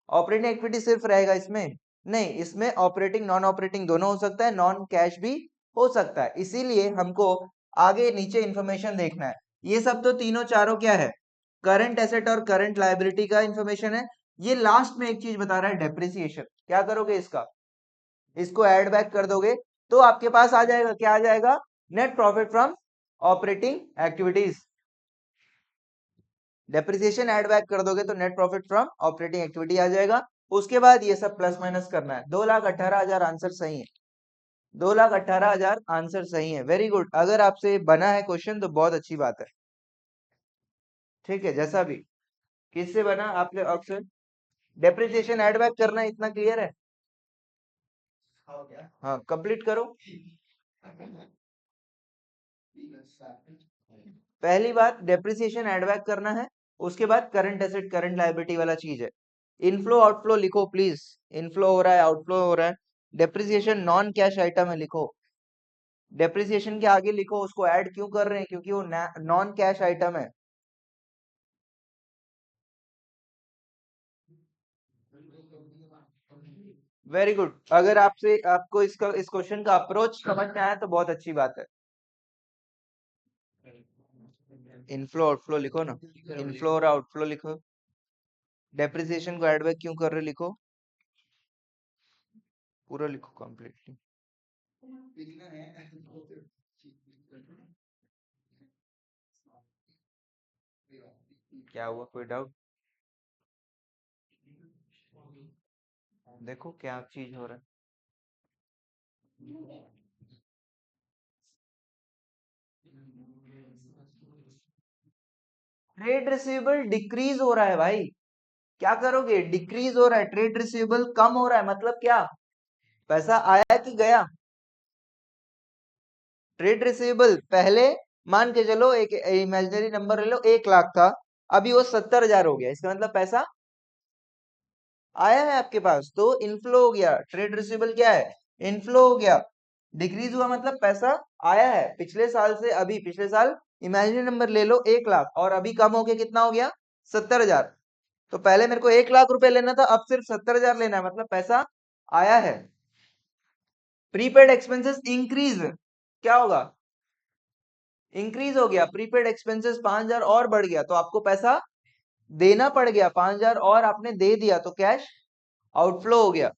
ऑपरेटिंग एक्टिविटी सिर्फ रहेगा इसमें? नहीं, इसमें ऑपरेटिंग नॉन ऑपरेटिंग दोनों हो सकता है, नॉन कैश भी हो सकता है। इसीलिए हमको आगे नीचे इंफॉर्मेशन देखना है। ये सब तो तीनों चारों क्या है? करंट एसेट और करंट लायबिलिटी का इंफॉर्मेशन है। ये लास्ट में एक चीज बता रहा है, डेप्रिसिएशन। क्या करोगे इसका? इसको ऐड बैक कर दोगे तो आपके पास आ जाएगा, क्या आ जाएगा? Net profit from operating activities. Depreciation add back कर दोगे तो net profit from operating activity आ जाएगा। उसके बाद ये सब प्लस माइनस करना है। 2,18,000 आंसर सही है। 2,18,000 आंसर सही है। Very good. अगर आपसे बना है क्वेश्चन तो बहुत अच्छी बात है। ठीक है, जैसा भी किससे बना आपके ऑप्शन, डेप्रिसिएशन ऐड बैक करना है, इतना क्लियर है? हाँ, कंप्लीट करो। पहली बात डेप्रिसिएशन ऐड बैक करना है, उसके बाद करंट एसेट करंट लायबिलिटी वाला चीज है। इनफ्लो आउटफ्लो लिखो प्लीज। इनफ्लो हो रहा है, आउटफ्लो हो रहा है। डेप्रिसिएशन नॉन कैश आइटम है, लिखो। डेप्रिसिएशन के आगे लिखो उसको ऐड क्यों कर रहे हैं, क्योंकि वो नॉन कैश आइटम है। Very good. अगर आपसे आपको इसका इस क्वेश्चन का अप्रोच समझ में आया तो बहुत अच्छी बात है। इनफ्लो आउटफ्लो लिखो ना, इनफ्लो और आउटफ्लो लिखो। डेप्रिसिएशन को ऐड बैक क्यों कर रहे लिखो, पूरा लिखो कंप्लीटली। क्या हुआ, कोई डाउट? देखो क्या चीज हो रहा है। ट्रेड रिसीवेबल डिक्रीज हो रहा है भाई, क्या करोगे, डिक्रीज हो रहा है, ट्रेड रिसीवेबल कम हो रहा है, मतलब क्या, पैसा आया कि गया। ट्रेड रिसीवेबल पहले मान के चलो, एक इमेजिनरी नंबर ले लो, 1 लाख था, अभी वो 70,000 हो गया, इसका मतलब पैसा आया है आपके पास, तो इनफ्लो हो गया। ट्रेड रिसीवेबल क्या है, इनफ्लो हो गया। डिक्रीज हुआ मतलब पैसा आया है, पिछले साल से अभी, पिछले साल इमेजिनरी नंबर ले लो 1 लाख, और अभी कम हो गया, कितना हो गया, 70,000। तो पहले मेरे को 1 लाख रुपए लेना था, अब सिर्फ 70,000 लेना है, मतलब पैसा आया है। प्रीपेड एक्सपेंसेस इंक्रीज, क्या होगा, इंक्रीज हो गया, प्रीपेड एक्सपेंसेस 5,000 और बढ़ गया, तो आपको पैसा देना पड़ गया, 5,000 और आपने दे दिया, तो कैश आउटफ्लो हो गया।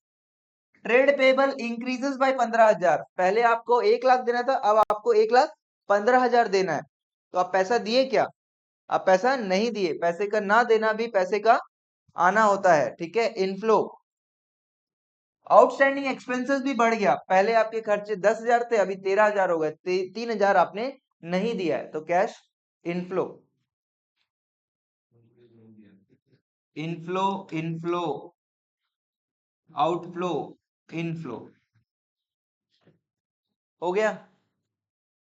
ट्रेड पेबल इंक्रीजेस बाय 15,000, पहले आपको 1 लाख देना था, अब आपको 1,15,000 देना है, तो आप पैसा दिए क्या, आप पैसा नहीं दिए, पैसे का ना देना भी पैसे का आना होता है, ठीक है, इनफ्लो। आउटस्टैंडिंग एक्सपेंसेस भी बढ़ गया, पहले आपके खर्चे 10,000 थे, अभी 13,000 हो गए, 3,000 आपने नहीं दिया है, तो cash inflow. Inflow, inflow, outflow, inflow, हो गया,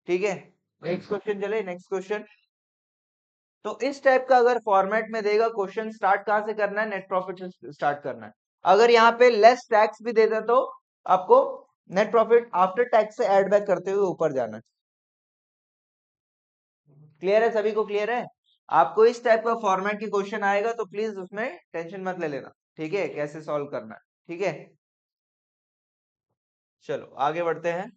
ठीक है। नेक्स्ट क्वेश्चन चले, नेक्स्ट क्वेश्चन। तो इस टाइप का अगर फॉर्मेट में देगा क्वेश्चन, स्टार्ट कहां से करना है, नेट प्रॉफिट से स्टार्ट करना है। अगर यहाँ पे लेस टैक्स भी देता तो आपको नेट प्रॉफिट आफ्टर टैक्स से ऐड बैक करते हुए ऊपर जाना है। क्लियर है, सभी को क्लियर है। आपको इस टाइप का फॉर्मेट की क्वेश्चन आएगा तो प्लीज उसमें टेंशन मत ले लेना, ठीक है, कैसे सॉल्व करना है, ठीक है। चलो आगे बढ़ते हैं।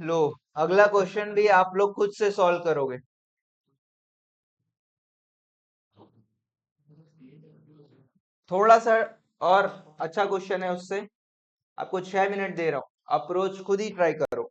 लो, अगला क्वेश्चन भी आप लोग खुद से सॉल्व करोगे। थोड़ा सा और अच्छा क्वेश्चन है उससे, आपको 6 मिनट दे रहा हूं, अप्रोच खुद ही ट्राई करो।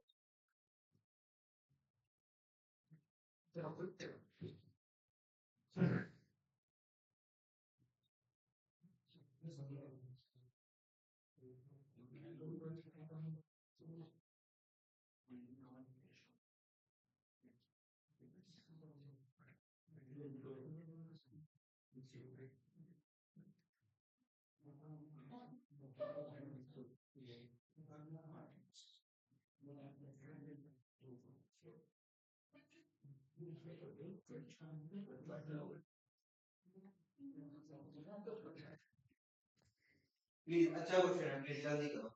प्लीज, अच्छा क्वेश्चन है, प्लीज जल्दी करो।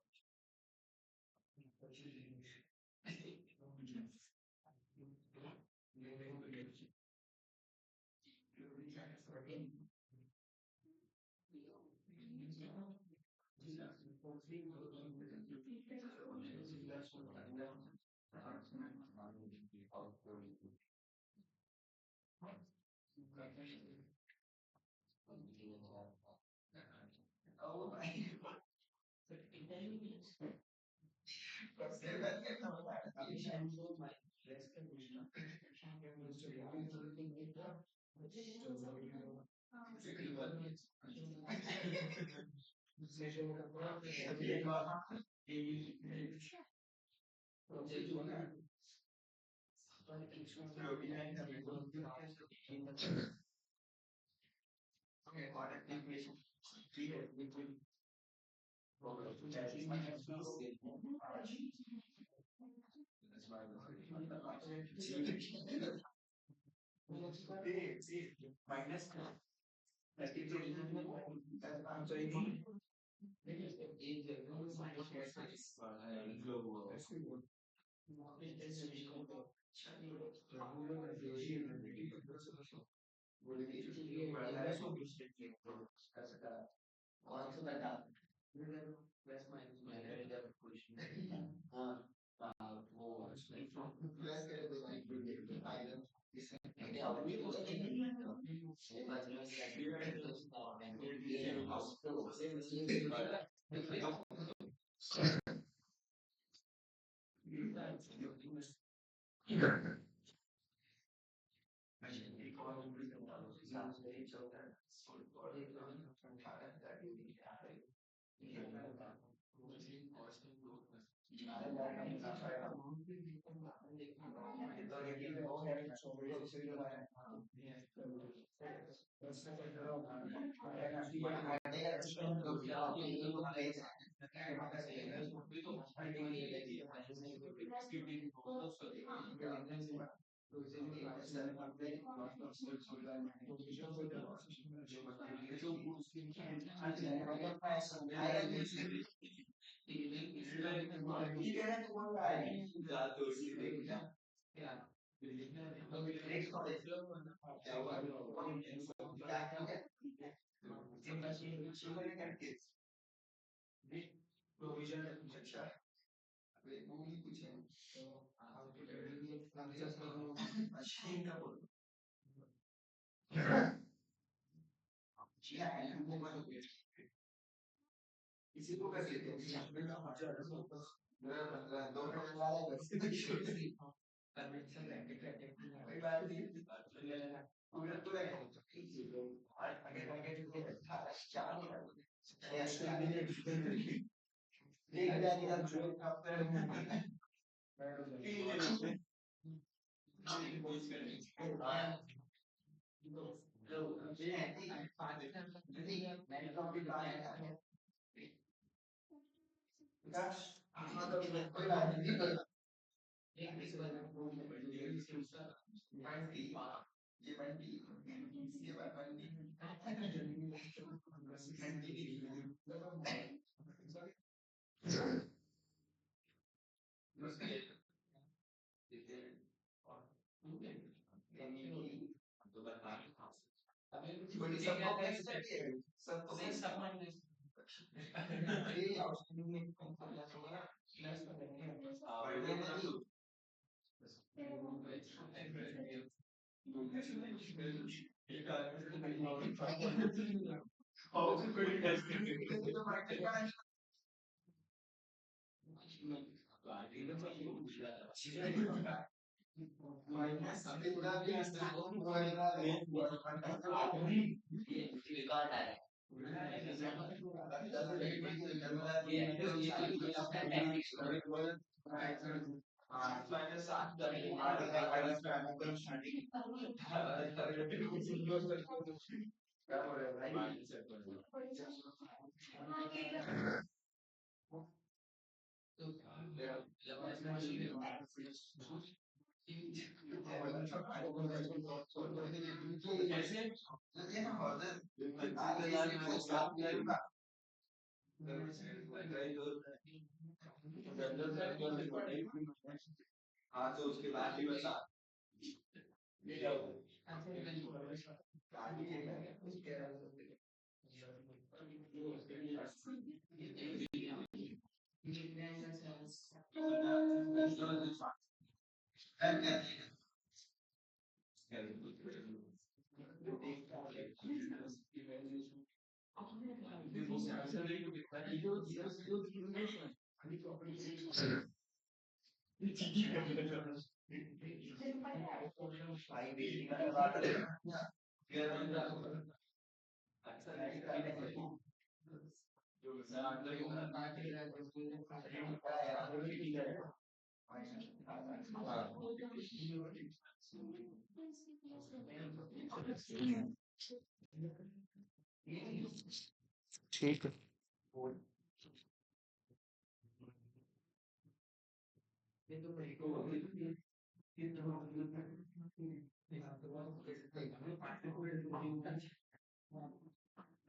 ठीक है।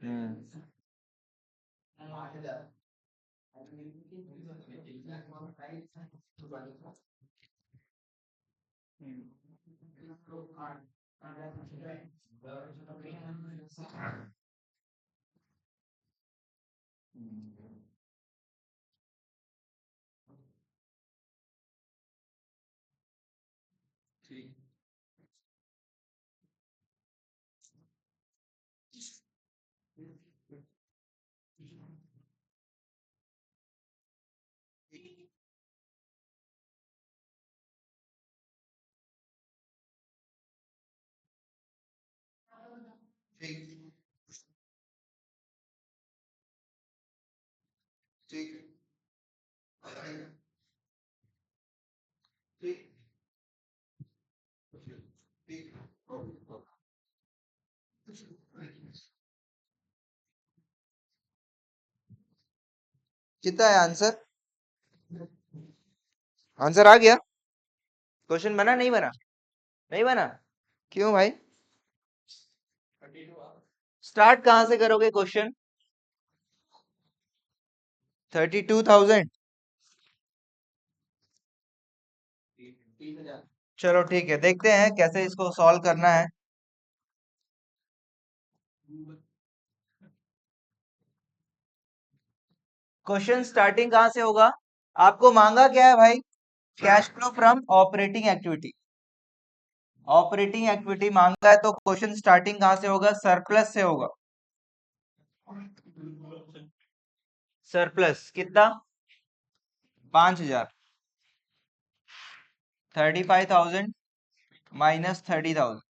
हम्म। कितना है आंसर? आंसर आ गया? क्वेश्चन बना नहीं बना? नहीं बना? क्यों भाई? स्टार्ट कहां से करोगे क्वेश्चन? 32,000। चलो ठीक है, देखते हैं कैसे इसको सॉल्व करना है। क्वेश्चन स्टार्टिंग कहां से होगा? आपको मांगा क्या है भाई? Cash flow from operating activity. Operating activity मांगा है तो क्वेश्चन स्टार्टिंग कहां से होगा? सरप्लस से होगा। सरप्लस कितना? 5,000। 35,000 minus 30,000।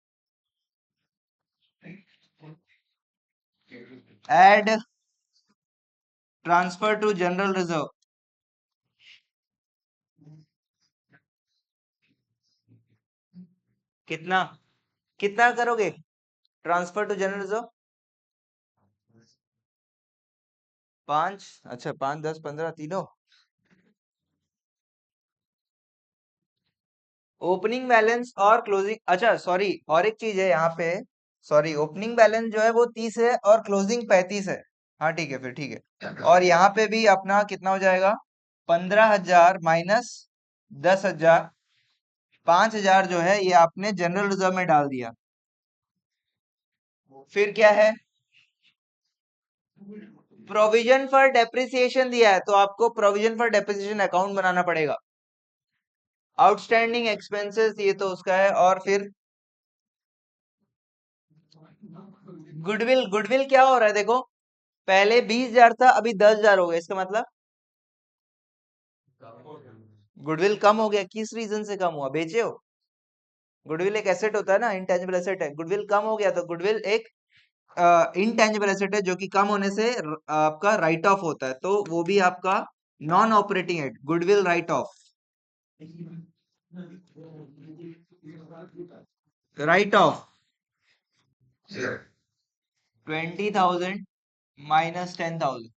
Add transfer to general reserve. कितना कितना करोगे ट्रांसफर टू जनरल रिजर्व? 5। अच्छा, 5, 10, 15 तीनों। ओपनिंग बैलेंस और क्लोजिंग, अच्छा सॉरी, और एक चीज है यहाँ पे। सॉरी, ओपनिंग बैलेंस जो है वो 30 है और क्लोजिंग 35 है। हाँ ठीक है, फिर ठीक है। और यहाँ पे भी अपना कितना हो जाएगा? 15,000 माइनस 10,000। 5,000 जो है ये आपने जनरल रिजर्व में डाल दिया। फिर क्या है? प्रोविजन फॉर डेप्रिसिएशन दिया है तो आपको प्रोविजन फॉर डेप्रिसिएशन अकाउंट बनाना पड़ेगा। आउटस्टैंडिंग एक्सपेंसेस ये तो उसका है। और फिर गुडविल। गुडविल क्या हो रहा है देखो, पहले 20,000 था, अभी 10,000 हो गया। इसका मतलब गुडविल कम हो गया। किस रीजन से कम हुआ? बेचे हो? गुडविल एक एसेट होता है ना, इनटेंजिबल एसेट है। गुडविल कम हो गया तो गुडविल एक इनटेंजिबल एसेट है जो कि कम होने से आपका राइट ऑफ होता है, तो वो भी आपका नॉन ऑपरेटिंग है, goodwill right of. Right of 20,000 minus 10,000।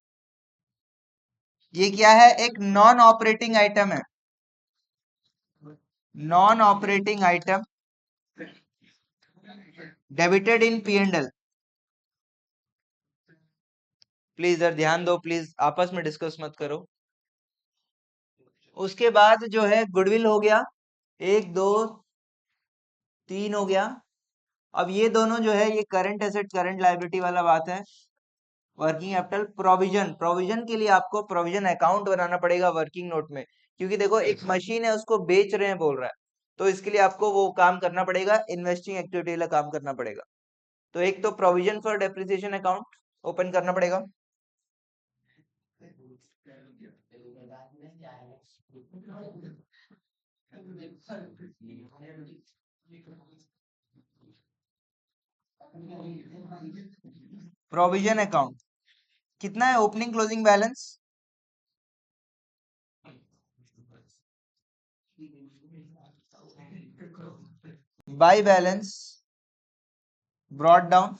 ये क्या है? एक नॉन ऑपरेटिंग आइटम है। Non operating item debited in P and L. Please इधर ध्यान दो, प्लीज आपस में डिस्कस मत करो। उसके बाद जो है गुडविल हो गया, 1, 2, 3 हो गया। अब ये दोनों जो है ये करंट एसेट करंट लायबिलिटी वाला बात है। वर्किंग कैपिटल प्रोविजन, प्रोविजन के लिए आपको प्रोविजन अकाउंट बनाना पड़ेगा वर्किंग नोट में, क्योंकि देखो एक मशीन है उसको बेच रहे हैं बोल रहा है, तो इसके लिए आपको वो काम करना पड़ेगा, इन्वेस्टिंग एक्टिविटी वाला काम करना पड़ेगा। तो एक तो provision for depreciation account open करना पड़ेगा। प्रोविजन अकाउंट कितना है? Opening closing balance by balance brought down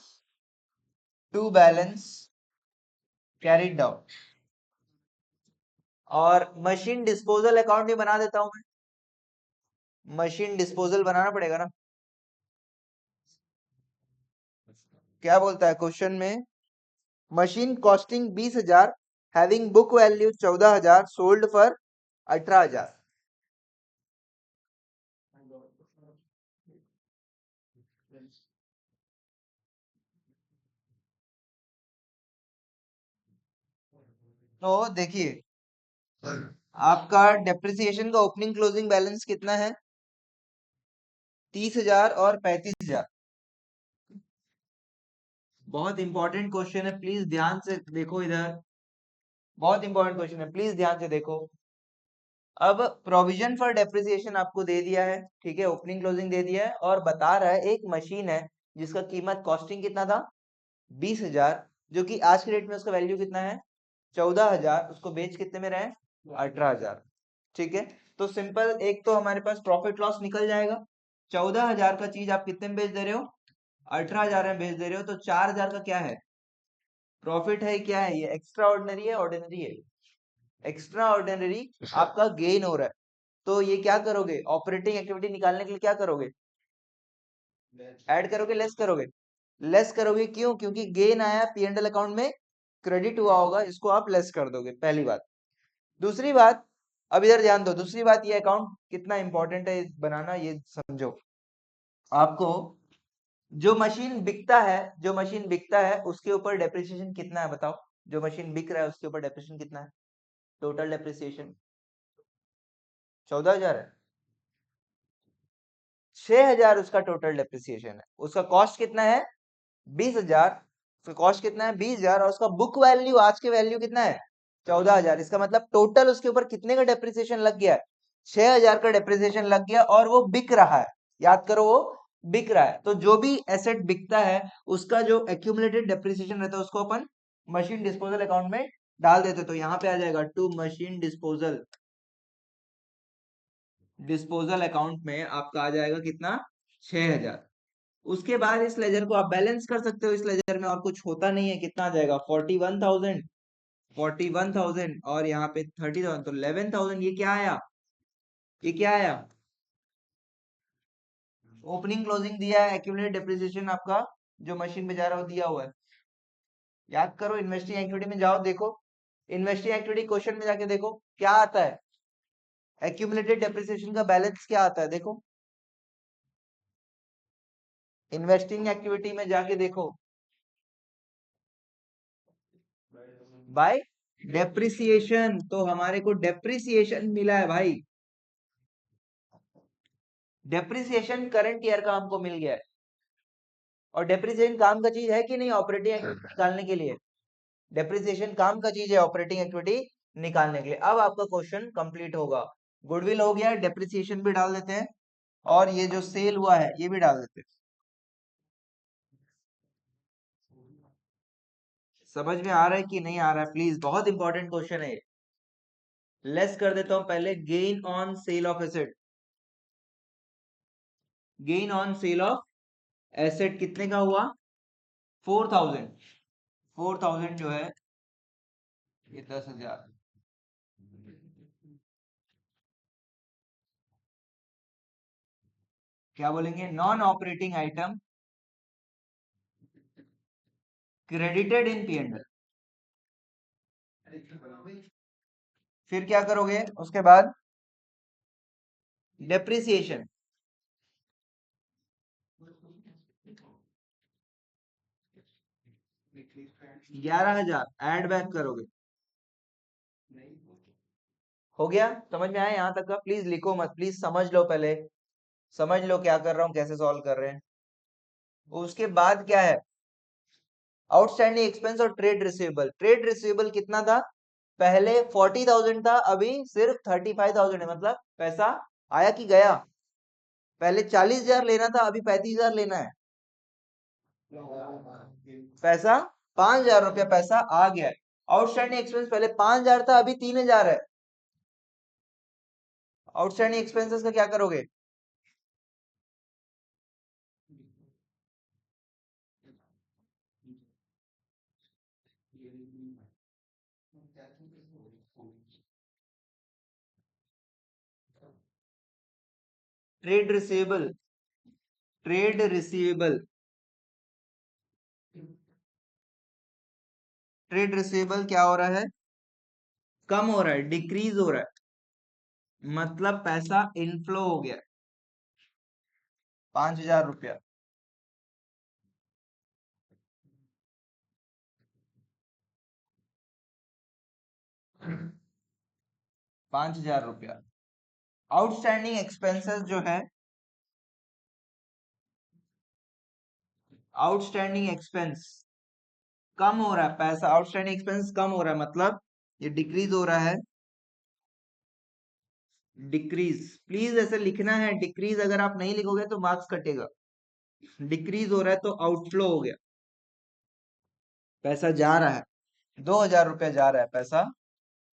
to balance carried down. और मशीन डिस्पोजल अकाउंट भी बना देता हूं मैं। मशीन डिस्पोजल बनाना पड़ेगा ना। क्या बोलता है क्वेश्चन में? Machine costing 20,000, having book value 14,000, sold for 18,000। तो देखिए, आपका डेप्रिसिएशन का ओपनिंग क्लोजिंग बैलेंस कितना है? 30,000 और 35,000। बहुत इंपॉर्टेंट क्वेश्चन है, प्लीज ध्यान से देखो इधर। बहुत इंपॉर्टेंट क्वेश्चन है, प्लीज ध्यान से देखो। अब प्रोविजन फॉर डेप्रिसिएशन आपको दे दिया है, ठीक है, ओपनिंग क्लोजिंग दे दिया है, और बता रहा है एक मशीन है जिसका कीमत कॉस्टिंग कितना था? 20,000, जो कि आज के डेट में उसका वैल्यू कितना है 14,000, उसको बेच कितने में रहे हैं 18,000। ठीक है, तो सिंपल, एक तो हमारे पास प्रॉफिट लॉस निकल जाएगा। 14,000 का चीज आप कितने में बेच दे रहे हो 18,000 में बेच दे रहे हो, तो 4,000 का क्या है प्रॉफिट है, क्या है ये एक्स्ट्रा ऑर्डिनरी है ऑर्डिनरी है एक्स्ट्रा ऑर्डिनरी आपका गेन हो रहा है। तो ये क्या करोगे ऑपरेटिंग एक्टिविटी निकालने के लिए क्या करोगे ऐड करोगे लेस करोगे लेस करोगे, क्यों क्योंकि गेन आया P&L अकाउंट में क्रेडिट हुआ होगा, इसको आप लेस कर दोगे, पहली बात। दूसरी बात, अब इधर ध्यान दो, दूसरी बात, ये अकाउंट कितना इंपॉर्टेंट है बनाना, ये समझो। आपको जो मशीन बिकता है उसके ऊपर डेप्रिसिएशन कितना है बताओ, जो मशीन बिक रहा है उसके ऊपर डेप्रिसिएशन कितना है, टोटल डेप्रिसिएशन 14,000 है, 6,000 उसका टोटल डेप्रिसिएशन है, उसका कॉस्ट कितना है 20,000, उसका कॉस्ट कितना है 20,000, और उसका बुक वैल्यू आज के वैल्यू कितना है 14,000। इसका मतलब टोटल उसके ऊपर कितने का डेप्रिसिएशन लग गया है 6,000 का डेप्रिसिएशन लग गया, और वो बिक रहा है, याद करो वो बिक रहा है। तो जो भी एसेट बिकता है उसका जो एक्यूमुलेटेड डेप्रिसिएशन रहता है उसको अपन मशीन डिस्पोजल अकाउंट में डाल देते, तो यहाँ पे आ जाएगा टू मशीन डिस्पोजल अकाउंट में आपका आ जाएगा कितना 6,000। उसके बाद इस लेजर को आप बैलेंस कर सकते हो, इस लेजर में और कुछ होता नहीं है, कितना आ जाएगा 41,000 और यहाँ पे 30,000, तो 11,000। ये क्या आया, ये क्या आया ओपनिंग क्लोजिंग दिया है, एक्यूमुलेटेड डेप्रिसिएशन आपका जो मशीन में जा रहा है वो दिया हुआ है। याद करो, इन्वेस्टिंग एक्टिविटी में जाओ, देखो इन्वेस्टिंग एक्टिविटी क्वेश्चन में जाके देखो क्या आता है, एक्यूमुलेटेड डेप्रिसिएशन का बैलेंस क्या आता है, देखो इन्वेस्टिंग एक्टिविटी में जाके देखो, बाय डेप्रिसिएशन, तो हमारे को डेप्रिसिएशन मिला है भाई, डेप्रिसिएशन करंट ईयर का हमको मिल गया है। और डेप्रिसिएशन काम का चीज है कि नहीं ऑपरेटिंग एक्टिविटी निकालने के लिए, डेप्रिसिएशन काम का चीज है ऑपरेटिंग एक्टिविटी निकालने के लिए। अब आपका क्वेश्चन कंप्लीट होगा, गुडविल हो गया, डेप्रिसिएशन भी डाल देते हैं, और ये जो सेल हुआ है ये भी डाल देते हैं। समझ में आ रहा है कि नहीं आ रहा है, प्लीज, बहुत इंपॉर्टेंट क्वेश्चन है। लेस कर देता हूं पहले, gain on sale of asset, gain on sale of asset कितने का हुआ 4,000, 4,000 जो है ये 10,000, क्या बोलेंगे non operating item credited in P&L। फिर क्या करोगे उसके बाद डेप्रिसिएशन 11,000 ऐड बैक करोगे, हो गया, समझ में आया यहाँ तक का, प्लीज लिखो मत, प्लीज समझ लो पहले, समझ लो क्या कर रहा हूँ कैसे सॉल्व कर रहे हैं। उसके बाद क्या है आउटस्टैंडिंग एक्सपेंस और ट्रेड रिसीवेबल, ट्रेड रिसीवेबल कितना था पहले 40,000 था, अभी सिर्फ 35,000 है, मतलब पैसा आया कि गया, पहले 40,000 लेना था अभी 35,000 लेना है, पैसा 5,000 रुपया पैसा आ गया है। आउटस्टैंडिंग एक्सपेंस पहले 5,000 था अभी 3,000 है, आउटस्टैंडिंग एक्सपेंसेस का क्या करोगे trade receivable, trade receivable, trade receivable क्या हो रहा है कम हो रहा है, डिक्रीज हो रहा है, मतलब पैसा इनफ्लो हो गया 5,000 रुपया, 5,000 रुपया। आउटस्टैंडिंग एक्सपेंसेस जो है, आउटस्टैंडिंग एक्सपेंस कम हो रहा है, पैसा आउटस्टैंडिंग एक्सपेंस कम हो रहा है, मतलब ये डिक्रीज हो रहा है, डिक्रीज, प्लीज ऐसे लिखना है, डिक्रीज अगर आप नहीं लिखोगे तो मार्क्स कटेगा, डिक्रीज हो रहा है तो आउटफ्लो हो गया, पैसा जा रहा है, 2,000 रुपया जा रहा है, पैसा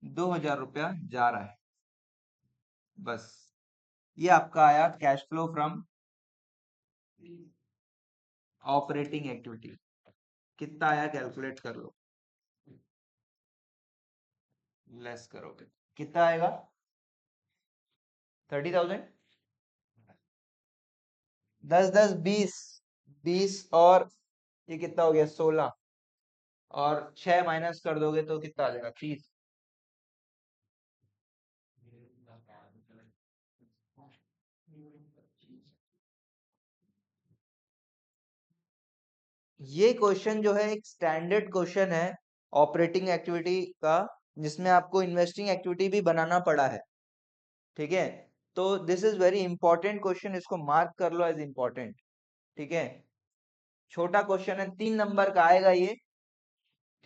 2,000 रुपया जा रहा है। बस ये आपका आया cash flow from operating activity. कितना आया कैलकुलेट कर लो, लेस करोगे कितना आएगा, 30,000। 10 10 20, 20 और ये कितना हो गया 16, और 6 माइनस कर दोगे तो कितना आ जाएगा 30। ये क्वेश्चन जो है एक स्टैंडर्ड क्वेश्चन है ऑपरेटिंग एक्टिविटी का, जिसमें आपको इन्वेस्टिंग एक्टिविटी भी बनाना पड़ा है। ठीक है, तो this is very important question, इसको मार्क कर लो एज इंपॉर्टेंट। ठीक है, छोटा क्वेश्चन है, 3 नंबर का आएगा ये।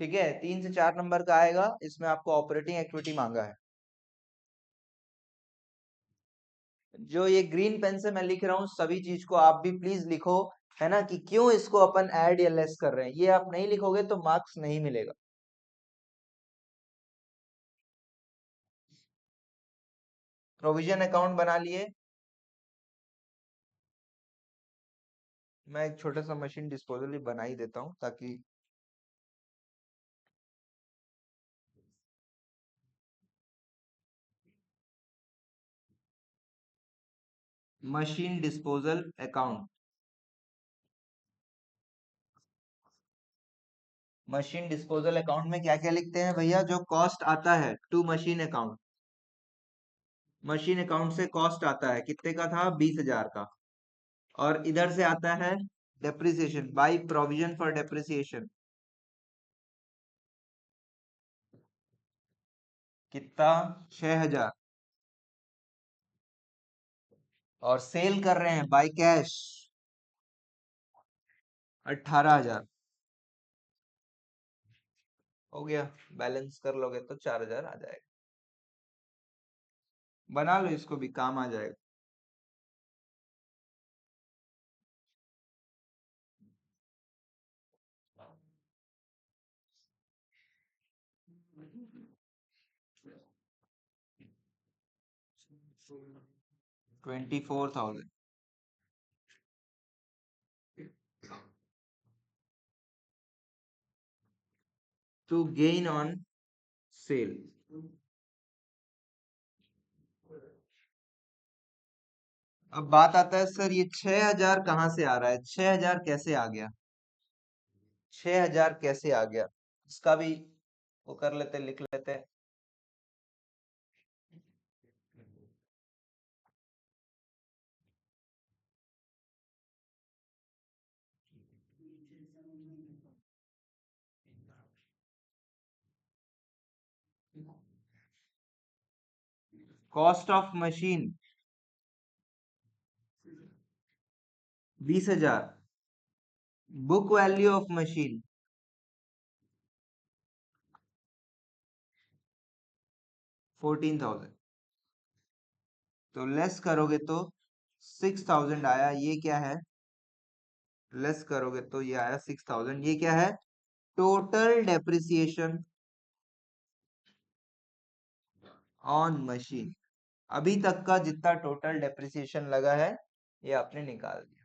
ठीक है, 3 से 4 नंबर का आएगा, इसमें आपको ऑपरेटिंग एक्टिविटी मांगा है। जो ये ग्रीन पेन से मैं लिख रहा हूँ सभी चीज को आप भी प्लीज लिखो, है ना, कि क्यों इसको अपन ऐड या लेस कर रहे हैं। ये आप नहीं लिखोगे तो मार्क्स नहीं मिलेगा। प्रोविजन अकाउंट बना लिए। मैं एक छोटा सा मशीन डिस्पोजल बना ही देता हूँ ताकि machine disposal account. Machine disposal account में क्या क्या लिखते हैं भैया, जो कॉस्ट आता है to machine account, machine account से कॉस्ट आता है, कितने का था 20,000 का, और इधर से आता है depreciation by provision for depreciation, कितना 6,000, और सेल कर रहे हैं बाय कैश 18,000। हो गया, बैलेंस कर लोगे तो 4,000 आ जाएगा। बना लो, इसको भी काम आ जाएगा। $24,000 to gain on sale। अब बात आता है सर ये 6,000 कहाँ से आ रहा है, 6,000 कैसे आ गया, 6,000 कैसे आ गया, इसका भी वो कर लेते, लिख लेते। Cost of machine 20,000, book value of machine 14,000, तो लेस करोगे तो 6,000 आया। ये क्या है, लेस करोगे तो ये आया 6,000। ये क्या है, टोटल डेप्रिसिएशन ऑन मशीन। अभी तक का जितना टोटल डेप्रिसिएशन लगा है ये आपने निकाल दिया।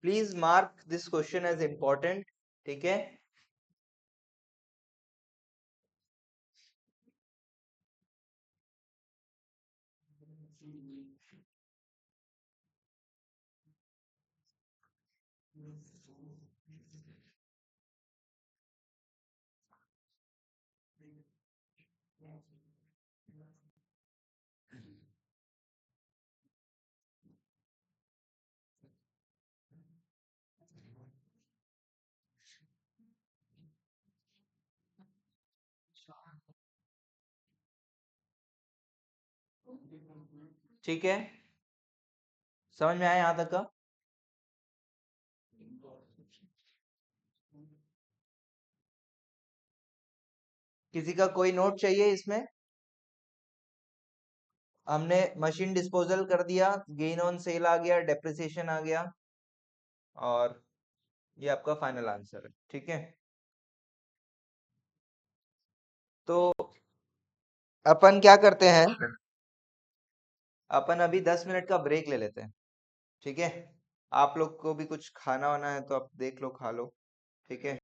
Please mark this question as important. ठीक है, ठीक है, समझ में आया यहाँ तक का? किसी का कोई नोट चाहिए इसमें? हमने मशीन डिस्पोजल कर दिया, गेन ऑन सेल आ गया, डेप्रिसिएशन आ गया, और ये आपका फाइनल आंसर है। ठीक है, तो अपन क्या करते हैं, अपन अभी 10 मिनट का ब्रेक ले लेते हैं। ठीक है, आप लोग को भी कुछ खाना वाना है तो आप देख लो, खा लो। ठीक है।